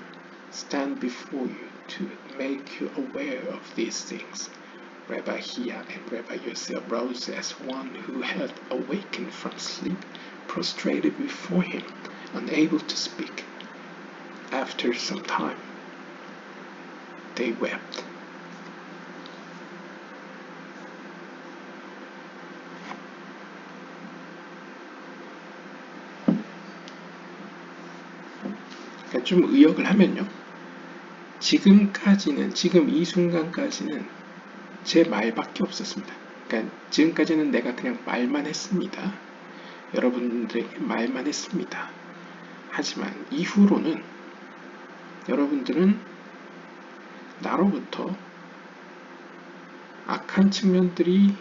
stand before you to make you aware of these things. Rabbi Hia and Rabbi Yosef rose as one who had awakened from sleep, prostrated before him, unable to speak. After some time, they wept. 그러니까 좀 의역을 하면요. 지금 이 순간까지는 제 말밖에 없었습니다. 그러니까 지금까지는 내가 그냥 말만 했습니다. 여러분들에게 말만 했습니다. 하지만 이후로는 여러분들은 나로부터 악한 측면들이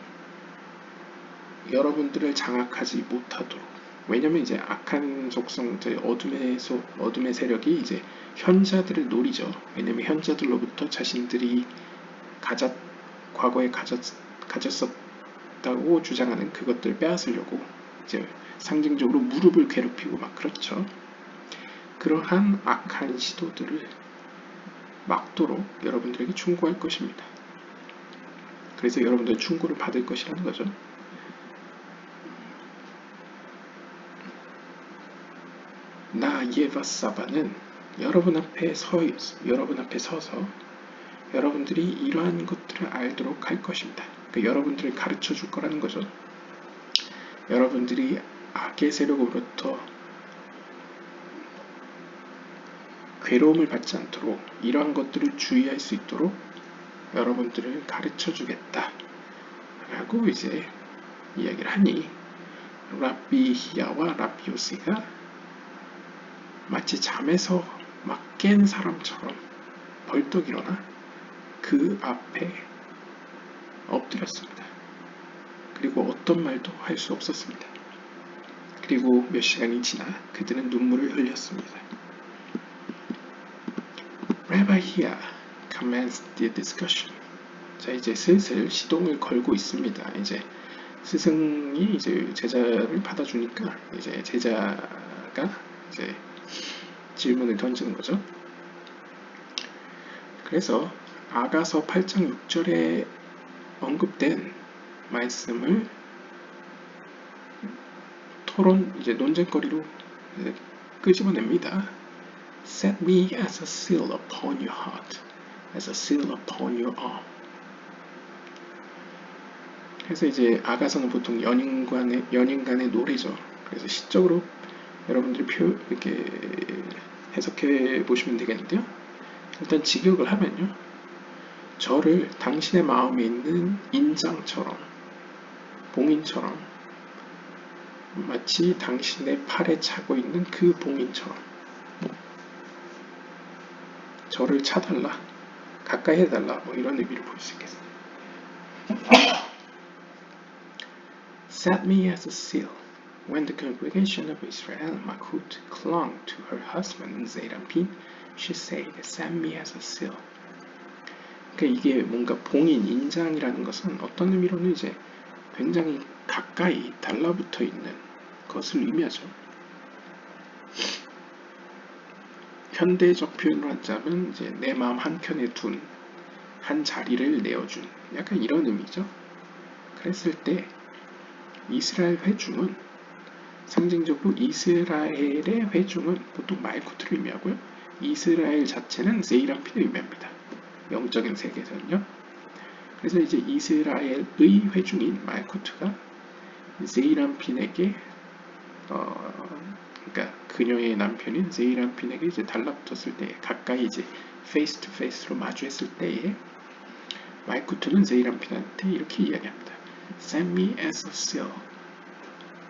여러분들을 장악하지 못하도록, 왜냐면 이제 악한 속성, 어둠의 세력이 이제 현자들을 노리죠. 왜냐면 현자들로부터 자신들이 과거에 가졌었다고 주장하는 그것들 빼앗으려고 이제 상징적으로 무릎을 괴롭히고 막 그렇죠. 그러한 악한 시도들을 막도록 여러분들에게 충고할 것입니다. 그래서 여러분들 충고를 받을 것이라는 거죠. 나 예바사바는 여러분 앞에 서서 여러분들이 이러한 것들을 알도록 할 것입니다. 그러니까 여러분들을 가르쳐 줄 거라는 거죠. 여러분들이 악의 세력으로부터 괴로움을 받지 않도록 이러한 것들을 주의할 수 있도록 여러분들을 가르쳐 주겠다 라고 이제 이야기를 하니, 랍비 히야와 랍비 요시가 마치 잠에서 막 깬 사람처럼 벌떡 일어나 그 앞에 엎드렸습니다. 그리고 어떤 말도 할 수 없었습니다. 그리고 몇 시간이 지나 그들은 눈물을 흘렸습니다. Rabbi Hia commenced the discussion. 자, 이제 슬슬 시동을 걸고 있습니다. 이제 스승이 이제 제자를 받아주니까 이제 제자가 이제 질문을 던지는 거죠. 그래서 아가서 8장 6절에 언급된 말씀을 논쟁거리로 끄집어냅니다. Set me as a seal upon your heart, as a seal upon your arm. 그래서 이제 아가서는 보통 연인 간의 노래죠. 그래서 시적으로 여러분들이 이렇게 해석해 보시면 되겠는데요. 일단 직역을 하면요. 저를 당신의 마음에 있는 인장처럼, 봉인처럼, 마치 당신의 팔에 차고 있는 그 봉인처럼 저를 차달라, 가까이 해달라, 뭐 이런 의미를 볼 수 있겠습니다. Set me as a seal. When the congregation of Israel Makut clung to her husband Zeirampin, she said, "Set me as a seal." 그러니까 이게 뭔가 봉인, 인장이라는 것은 어떤 의미로는 이제 굉장히 가까이 달라붙어 있는 것을 의미하죠. 현대적 표현으로 하자면 이제 내 마음 한켠에 둔 한 자리를 내어준, 약간 이런 의미죠. 그랬을 때 이스라엘 회중은 상징적으로 이스라엘의 회중은 보통 말쿠트를 의미하고요. 이스라엘 자체는 세이람핀을 의미합니다. 영적인 세계에서는요. 그래서 이제 이스라엘의 회중인 말쿠트가 세이람핀에게 그러니까 그녀의 남편인 세이람핀에게 이제 달라붙었을 때, 가까이 이제 페이스 투 페이스로 마주했을 때에 말쿠트는 세이람핀한테 이렇게 이야기합니다. Set me as a seal.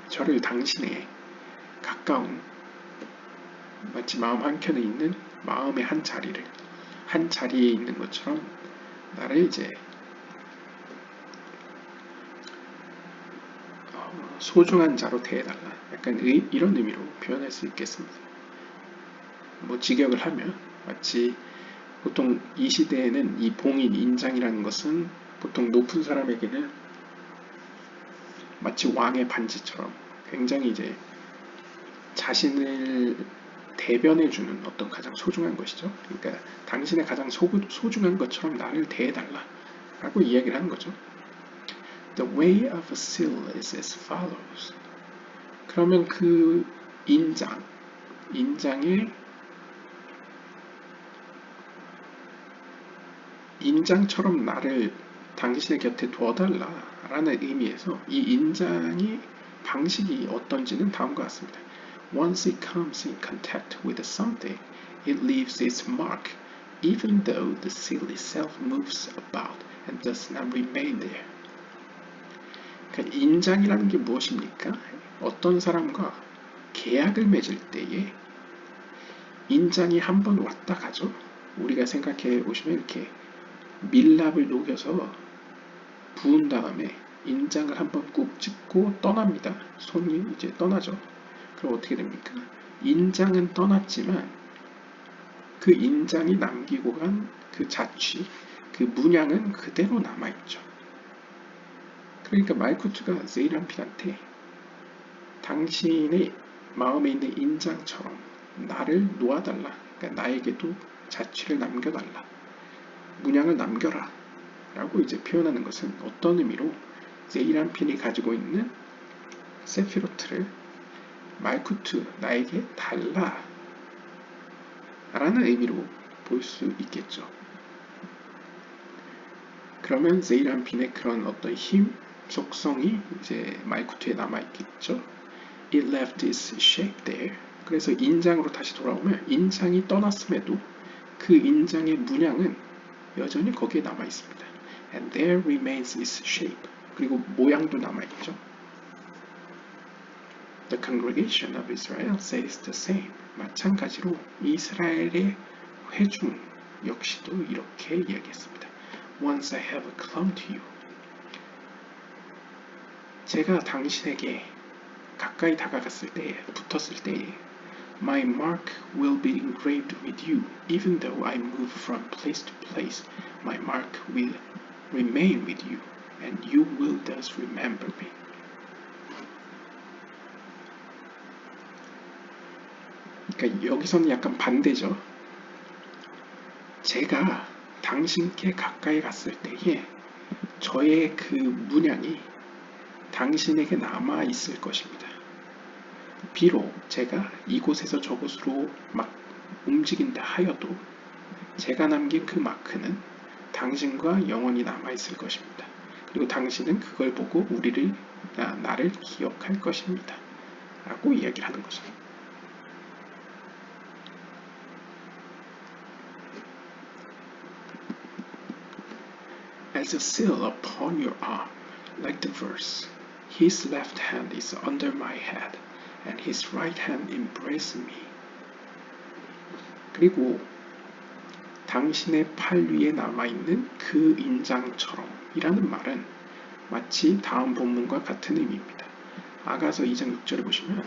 저를 당신의 가까운, 마치 마음 한켠에 있는 마음의 한 자리에 있는 것처럼 나를 이제 소중한 자로 대해달라. 약간 이런 의미로 표현할 수 있겠습니다. 뭐 직역을 하면 마치 보통 이 시대에는 이 봉인, 인장이라는 것은 보통 높은 사람에게는 마치 왕의 반지처럼 굉장히 이제 자신을 대변해주는 어떤 가장 소중한 것이죠. 그러니까 당신의 가장 소중한 것처럼 나를 대해달라 라고 이야기를 하는 거죠. The way of a seal is as follows. 그러면 그 인장처럼 나를 당신의 곁에 두어달라 라는 의미에서 이 인장의 방식이 어떤지는 다음과 같습니다. Once it comes in contact with something, it leaves its mark, even though the seal itself moves about and does not remain there. 그러니까 인장이라는 게 무엇입니까? 어떤 사람과 계약을 맺을 때에 인장이 한번 왔다 가죠. 우리가 생각해 보시면 이렇게 밀랍을 녹여서 부은 다음에 인장을 한번 꾹 찍고 떠납니다. 손이 이제 떠나죠. 그럼 어떻게 됩니까? 인장은 떠났지만 그 인장이 남기고 간 그 자취, 그 문양은 그대로 남아있죠. 그러니까 말쿠트가 세이란핀한테 당신의 마음에 있는 인장처럼 나를 놓아달라. 그러니까 나에게도 자취를 남겨달라. 문양을 남겨라. 라고 이제 표현하는 것은 어떤 의미로 세이란핀이 가지고 있는 세피로트를 말쿠트 나에게 달라 라는 의미로 볼 수 있겠죠. 그러면 세이란핀의 그런 어떤 힘, 속성이 이제 말쿠트에 남아있겠죠. It left its shape there. 그래서 인장으로 다시 돌아오면 인장이 떠났음에도 그 인장의 문양은 여전히 거기에 남아있습니다. And there remains its shape. 그리고 모양도 남아있죠. The congregation of Israel says the same. 마찬가지로 이스라엘의 회중 역시도 이렇게 이야기했습니다. Once I have clung to you. 제가 당신에게 가까이 다가갔을 때, 붙었을 때 My mark will be engraved with you. Even though I move from place to place, my mark will remain with you, and you will thus remember me. 그러니까 여기서는 약간 반대죠. 제가 당신께 가까이 갔을 때에 저의 그 문양이 당신에게 남아 있을 것입니다. 비록 제가 이곳에서 저곳으로 막 움직인다 하여도 제가 남긴 그 마크는 당신과 영원히 남아 있을 것입니다. 그리고 당신은 그걸 보고 나를 기억할 것입니다. 라고 이야기를 하는 거죠. As a seal upon your arm, like the verse, his left hand is under my head, and his right hand embraces me. 그리고 당신의 팔 위에 남아있는 그 인장처럼 이라는 말은 마치 다음 본문과 같은 의미입니다. 아가서 2장 6절을 보시면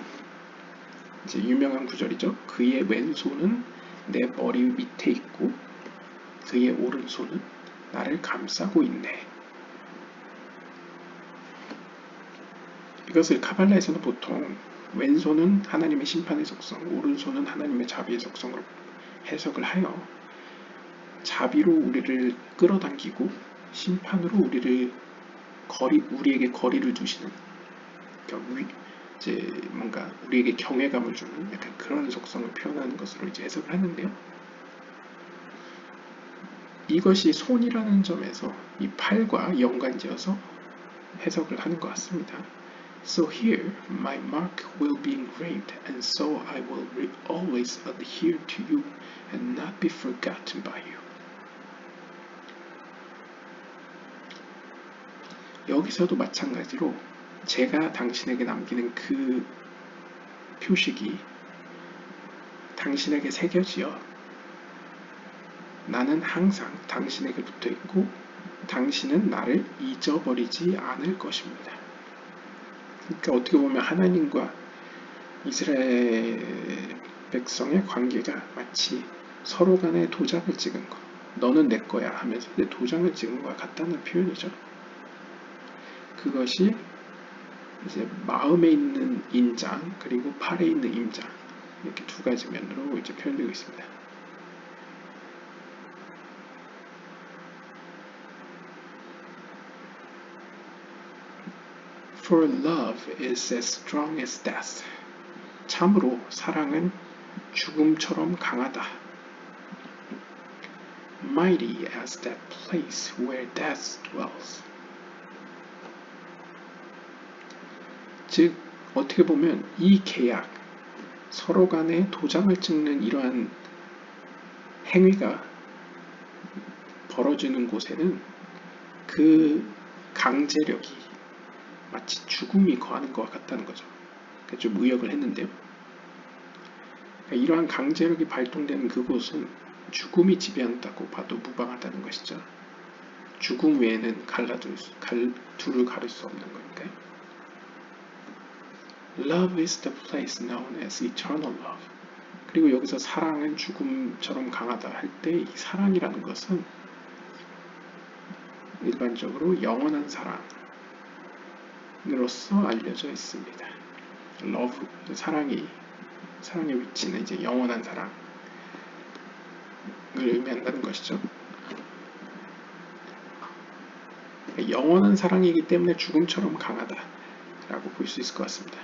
이제 유명한 구절이죠. 그의 왼손은 내 머리 밑에 있고 그의 오른손은 나를 감싸고 있네. 이것을 카발라에서는 보통 왼손은 하나님의 심판의 속성, 오른손은 하나님의 자비의 속성으로 해석을 하여 자비로 우리를 끌어당기고 심판으로 우리에게 거리를 두시는, 그러니까 이제 뭔가 우리에게 경외감을 주는 약간 그런 속성을 표현하는 것으로 이제 해석을 하는데요. 이것이 손이라는 점에서 이 팔과 연관지어서 해석을 하는 것 같습니다. So here my mark will be engraved, and so I will always adhere to you and not be forgotten by you. 여기서도 마찬가지로 제가 당신에게 남기는 그 표식이 당신에게 새겨지어 나는 항상 당신에게 붙어있고 당신은 나를 잊어버리지 않을 것입니다. 그러니까 어떻게 보면 하나님과 이스라엘 백성의 관계가 마치 서로 간에 도장을 찍은 것, 너는 내 거야 하면서 도장을 찍은 것과 같다는 표현이죠. 그것이 이제 마음에 있는 인장 그리고 팔에 있는 임장 이렇게 두 가지 면으로 이제 표현되고 있습니다. For love is as strong as death. 참으로 사랑은 죽음처럼 강하다. Mighty as that place where death dwells. 즉 어떻게 보면 이 계약, 서로 간에 도장을 찍는 이러한 행위가 벌어지는 곳에는 그 강제력이 마치 죽음이 거하는 것 같다는 거죠. 그러니까 좀 의역을 했는데요. 그러니까 이러한 강제력이 발동되는 그곳은 죽음이 지배한다고 봐도 무방하다는 것이죠. 죽음 외에는 둘을 가릴 수 없는 거니까요. Love is the place known as eternal love. 그리고 여기서 사랑은 죽음처럼 강하다 할 때 이 사랑이라는 것은 일반적으로 영원한 사랑으로서 알려져 있습니다. Love, 사랑의 위치는 이제 영원한 사랑을 의미한다는 것이죠. 영원한 사랑이기 때문에 죽음처럼 강하다라고 볼 수 있을 것 같습니다.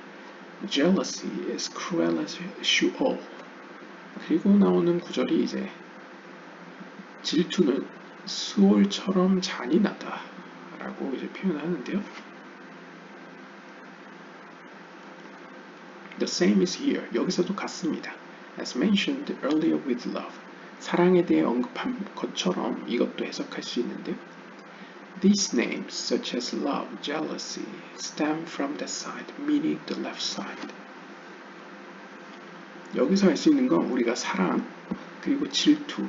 Jealousy is cruel as Sheol. 그리고 나오는 구절이 이제 질투는 수올처럼 잔인하다라고 이제 표현하는데요. The same is here. 여기서도 같습니다. As mentioned earlier with love. 사랑에 대해 언급한 것처럼 이것도 해석할 수 있는데요. These names, such as love, jealousy, stem from that side, meaning the left side. 여기서 알 수 있는 건 우리가 사랑, 그리고 질투,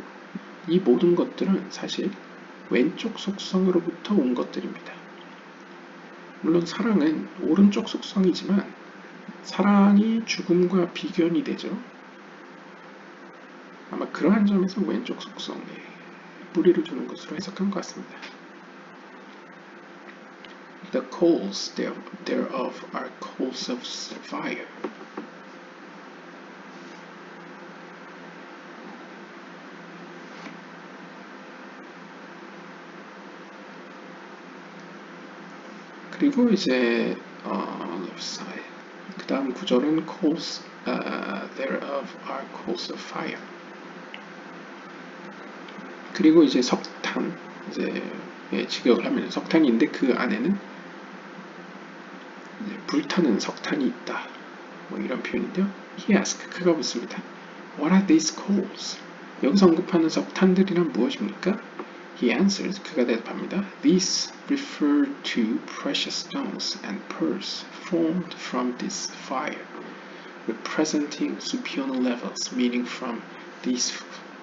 이 모든 것들은 사실 왼쪽 속성으로부터 온 것들입니다. 물론 사랑은 오른쪽 속성이지만 사랑이 죽음과 비견이 되죠. 아마 그러한 점에서 왼쪽 속성에 뿌리를 두는 것으로 해석한 것 같습니다. The coals thereof are coals of fire. 그리고 이제 left side. 그 다음 구절은 coals thereof are coals of fire. 그리고 이제 석탄, 이제 직역을 하면 석탄인데 그 안에는 불타는 석탄이 있다. 뭐 이런 표현인데요. He asked, 그가 묻습니다. What are these coals? 여기서 언급하는 석탄들이란 무엇입니까? He answers, 그가 대답합니다. These refer to precious stones and pearls formed from this fire, representing supernal levels, meaning from these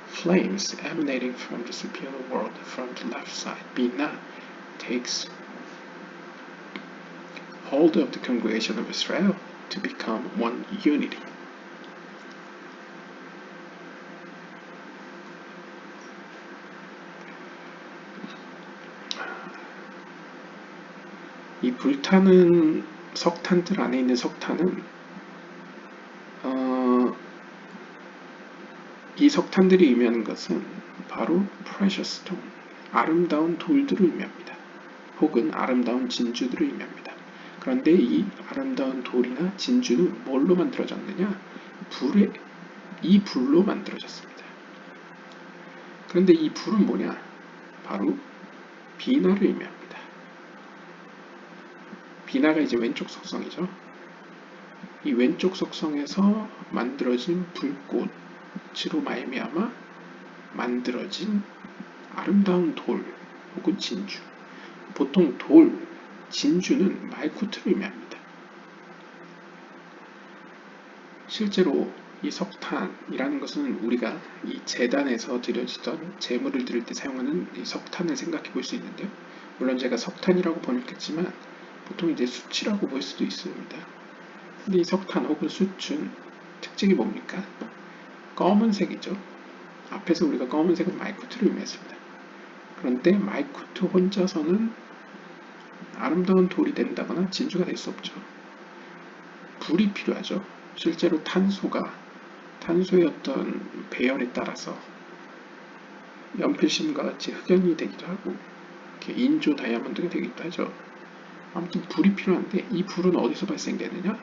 flames emanating from the supernal world from the left side. Binah takes hold of the congregation of Israel to become one unity. 이 불타는 석탄들 안에 있는 석탄은 이 석탄들이 의미하는 것은 바로 precious stone, 아름다운 돌들을 의미합니다. 혹은 아름다운 진주들을 의미합니다. 그런데 이 아름다운 돌이나 진주는 뭘로 만들어졌느냐? 이 불로 만들어졌습니다. 그런데 이 불은 뭐냐? 바로 비나를 의미합니다. 비나가 이제 왼쪽 속성이죠. 이 왼쪽 속성에서 만들어진 불꽃으로 말미암아 만들어진 아름다운 돌 혹은 진주. 보통 돌, 진주는 말쿠트를 의미합니다. 실제로 이 석탄이라는 것은 우리가 이 제단에서 드려지던 제물을 드릴 때 사용하는 이 석탄을 생각해 볼 수 있는데요. 물론 제가 석탄이라고 번역했지만 보통 이제 수치라고 볼 수도 있습니다. 근데 이 석탄 혹은 수춘 특징이 뭡니까? 검은색이죠. 앞에서 우리가 검은색은 말쿠트를 의미했습니다. 그런데 말쿠트 혼자서는 아름다운 돌이 된다거나 진주가 될 수 없죠. 불이 필요하죠. 실제로 탄소의 어떤 배열에 따라서 연필심과 같이 흑연이 되기도 하고 이렇게 인조 다이아몬드가 되기도 하죠. 아무튼 불이 필요한데 이 불은 어디서 발생되느냐?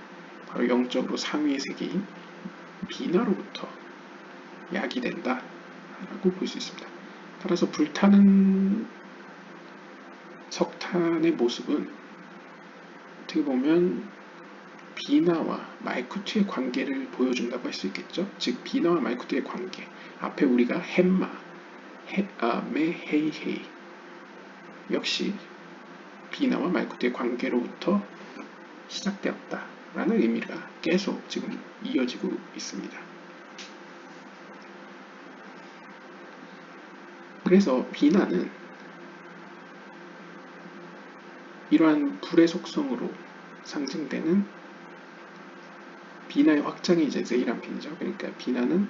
바로 영적으로 상위의 세계인 비나로부터 야기된다 라고 볼 수 있습니다. 따라서 불타는 석탄의 모습은 어떻게 보면 비나와 말쿠트의 관계를 보여준다고 할 수 있겠죠. 즉 비나와 말쿠트의 관계, 앞에 우리가 햄마, 메헤이헤이 역시 비나와 말쿠트의 관계로부터 시작되었다라는 의미가 계속 지금 이어지고 있습니다. 그래서 비나는 이러한 불의 속성으로 상징되는 비나의 확장이 이제 세이란핀이죠. 그러니까 비나는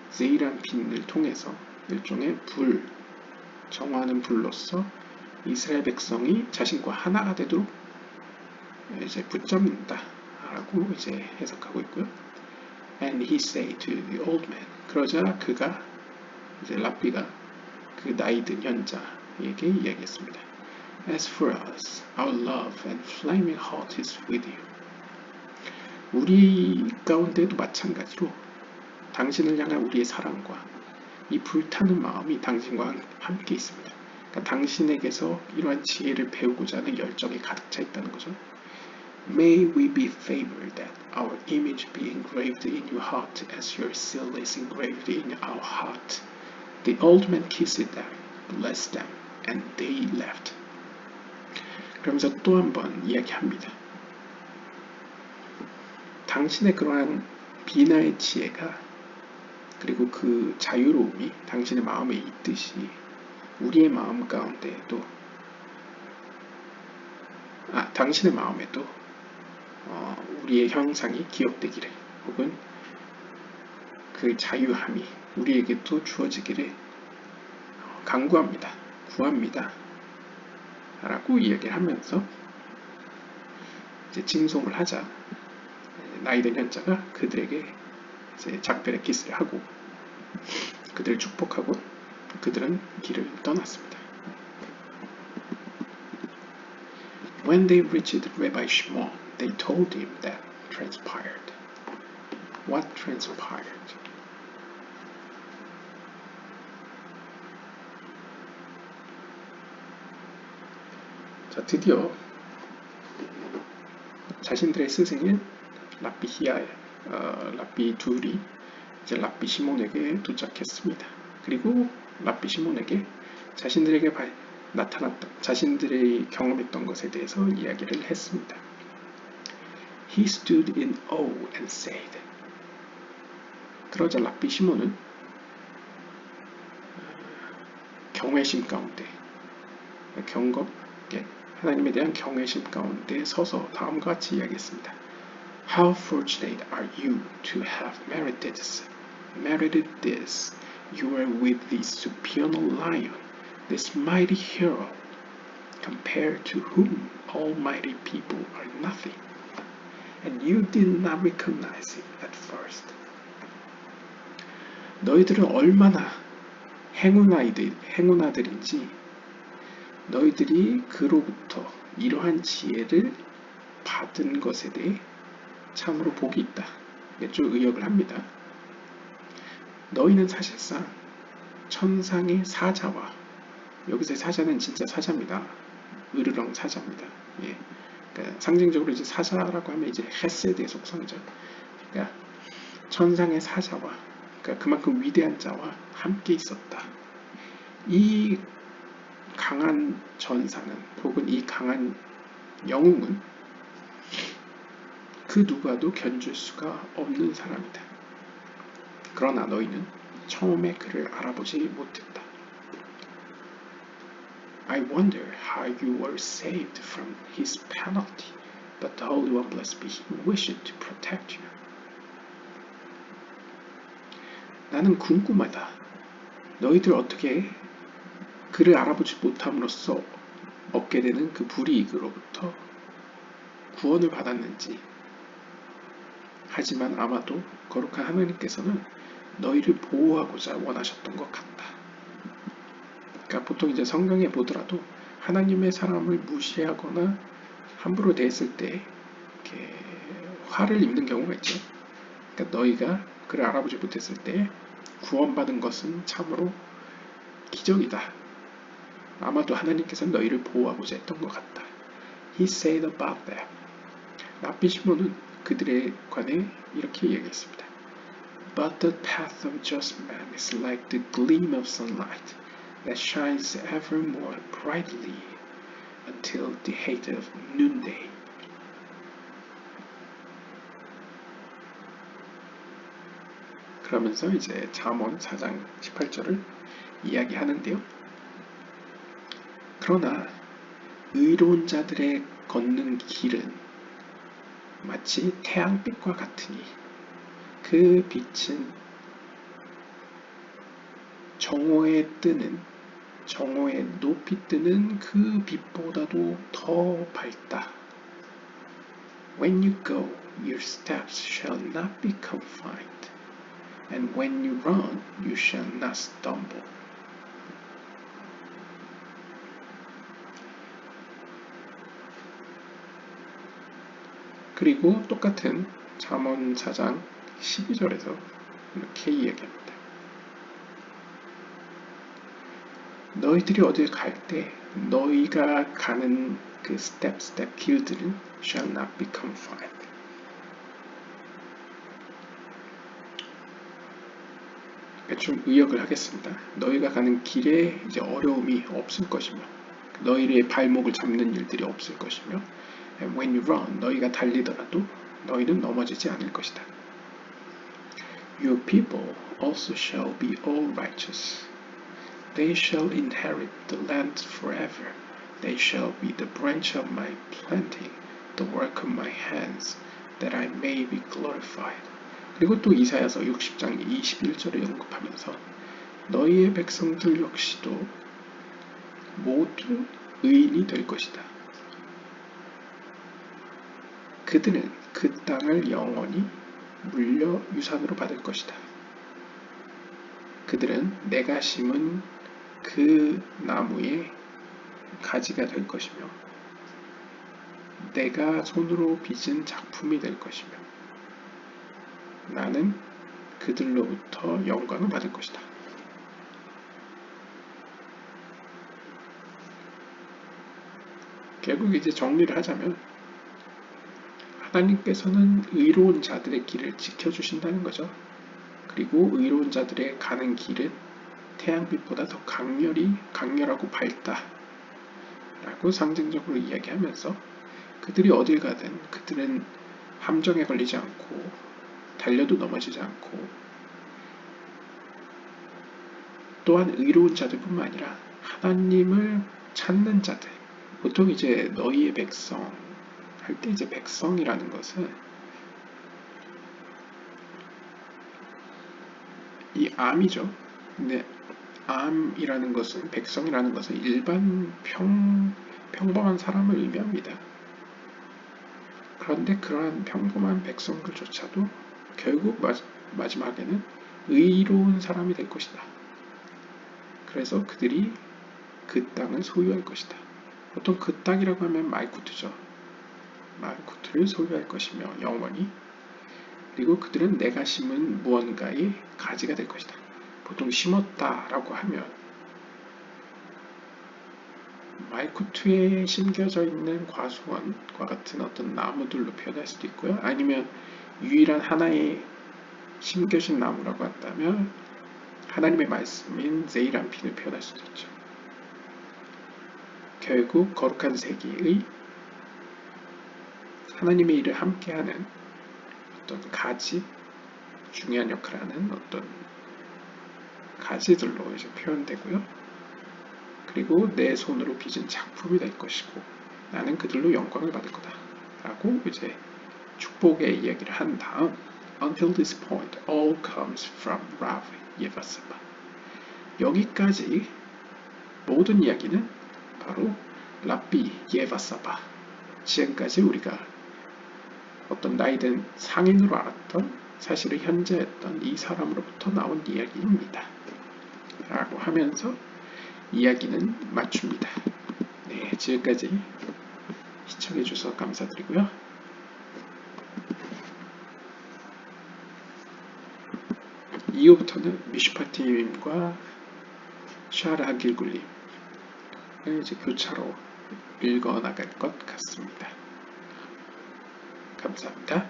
세이란핀을 통해서 일종의 정화하는 불로서 이스라엘 백성이 자신과 하나가 되도록 이제 붙잡는다라고 이제 해석하고 있고요. And he said to the old man. 그러자 그가 이제 랍비가 그 나이든 연자에게 이야기했습니다. As for us, our love and flaming heart is with you. 우리 가운데도 마찬가지로 당신을 향한 우리의 사랑과 이 불타는 마음이 당신과 함께 있습니다. 그러니까 당신에게서 이러한 지혜를 배우고자 하는 열정이 가득 차 있다는 거죠. May we be favored that our image be engraved in your heart as your seal is engraved in our heart. The old man kissed them, blessed them, and they left. 그러면서 또 한 번 이야기합니다. 당신의 그러한 비나의 지혜가 그리고 그 자유로움이 당신의 마음에 있듯이 우리의 마음 가운데에도 당신의 마음에도 우리의 형상이 기억되기를 혹은 그 자유함이 우리에게도 주어지기를 간구합니다. 구합니다. 라고 이야기를 하면서 이제 징송을 하자 나이든 현자가 그들에게 이제 작별의 키스를 하고 그들을 축복하고 그들은 길을 떠났습니다. When they reached Rabbi Shmuel, they told him that transpired. What transpired? 자, 드디어 자신들의 스승인 랍비 둘이 이제 랍비 시몬에게 도착했습니다. 그리고 랍비 시몬에게 자신들에게 자신들이 경험했던 것에 대해서 이야기를 했습니다. He stood in awe and said. 그러자 랍비 시몬은 경외심 가운데 하나님에 대한 경외심 가운데 서서 다음과 같이 이야기했습니다. How fortunate are you to have merited this. You are with the supernal lion, this mighty hero, compared to whom almighty people are nothing. And you did not recognize him at first. 너희들은 얼마나 행운아들인지 너희들이 그로부터 이러한 지혜를 받은 것에 대해 참으로 복이 있다. 쭉 의역을 합니다. 너희는 사실상 천상의 사자와 여기서의 사자는 진짜 사자입니다. 으르렁 사자입니다. 예. 그러니까 상징적으로 이제 사자라고 하면 이제 헤세드의 속성이죠. 그러니까 천상의 사자와 그러니까 그만큼 위대한 자와 함께 있었다. 이 강한 전사는 혹은 이 강한 영웅은 그 누구와도 견줄 수가 없는 사람이다. 그러나 너희는 처음에 그를 알아보지 못했다. I wonder how you were saved from his penalty, but the Holy One, blessed be He, wished to protect you. 나는 궁금하다. 너희들 어떻게 그를 알아보지 못함으로써 얻게 되는 그 불이익으로부터 구원을 받았는지 하지만 아마도 거룩한 하나님께서는 너희를 보호하고자 원하셨던 것 같다. 그러니까 보통 이제 성경에 보더라도 하나님의 사람을 무시하거나 함부로 대했을 때 이렇게 화를 입는 경우가 있죠. 그러니까 너희가 그를 알아보지 못했을 때 구원받은 것은 참으로 기적이다. 아마도 하나님께서는 너희를 보호하고자 했던 것 같다. He said about them. 랍비 시몬은 그들에 관해 이렇게 얘기했습니다. But the path of just man is like the gleam of sunlight that shines ever more brightly until the heat of noonday. 그러면서 이제 잠언 4장 18절을 이야기하는데요. 그러나 의로운 자들의 걷는 길은 마치 태양빛과 같으니 그 빛은 정오에 높이 뜨는 그 빛보다도 더 밝다. When you go, your steps shall not be confined, and when you run, you shall not stumble. 그리고 똑같은 잠언 4장 12절에서 이렇게 이야기합니다. 너희들이 어딜 갈 때 너희가 가는 그 step 길들은 shall not be confined. 좀 의역을 하겠습니다. 너희가 가는 길에 이제 어려움이 없을 것이며 너희의 발목을 잡는 일들이 없을 것이며 And when you run, 너희가 달리더라도 너희는 넘어지지 않을 것이다. Your people also shall be all righteous. They shall inherit the land forever. They shall be the branch of my planting, the work of my hands, that I may be glorified. 그리고 또 이사야서 60장 21절을 언급하면서 너희의 백성들 역시도 모두 의인이 될 것이다. 그들은 그 땅을 영원히 물려 유산으로 받을 것이다. 그들은 내가 심은 그 나무의 가지가 될 것이며 내가 손으로 빚은 작품이 될 것이며 나는 그들로부터 영광을 받을 것이다. 결국 이제 정리를 하자면 하나님께서는 의로운 자들의 길을 지켜주신다는 거죠. 그리고 의로운 자들의 가는 길은 태양빛보다 더 강렬하고 밝다 라고 상징적으로 이야기하면서 그들이 어딜 가든 그들은 함정에 걸리지 않고 달려도 넘어지지 않고 또한 의로운 자들뿐만 아니라 하나님을 찾는 자들, 보통 이제 너희의 백성 할 때 이제 백성이라는 것은 이 암이죠. 근데 암이라는 것은 백성이라는 것은 일반 평범한 사람을 의미합니다. 그런데 그러한 평범한 백성들조차도 결국 마지막에는 의로운 사람이 될 것이다. 그래서 그들이 그 땅을 소유할 것이다. 보통 그 땅이라고 하면 말쿠트죠. 말쿠트를 소유할 것이며 영원히. 그리고 그들은 내가 심은 무언가의 가지가 될 것이다. 보통 심었다라고 하면 말쿠트에 심겨져 있는 과수원과 같은 어떤 나무들로 표현할 수도 있고요. 아니면 유일한 하나의 심겨진 나무라고 한다면 하나님의 말씀인 제이람핀을 표현할 수도 있죠. 결국 거룩한 세계의 하나님의 일을 함께하는 어떤 가지, 중요한 역할을 하는 어떤 가지들로 이제 표현되고요. 그리고 내 손으로 빚은 작품이 될 것이고 나는 그들로 영광을 받을 거다 라고 이제 축복의 이야기를 한 다음 Until this point, all comes from Rav Yevasaba. 여기까지 모든 이야기는 바로 랍비 예바사바, 지금까지 우리가 어떤 나이든 상인으로 알았던 사실은 현재였던 이 사람으로부터 나온 이야기입니다. 라고 하면서 이야기는 마칩니다. 네, 지금까지 시청해주셔서 감사드리고요. 이후부터는 미슈파티님과 샤라 길굴님을 이제 교차로 읽어나갈 것 같습니다. 감사합니다.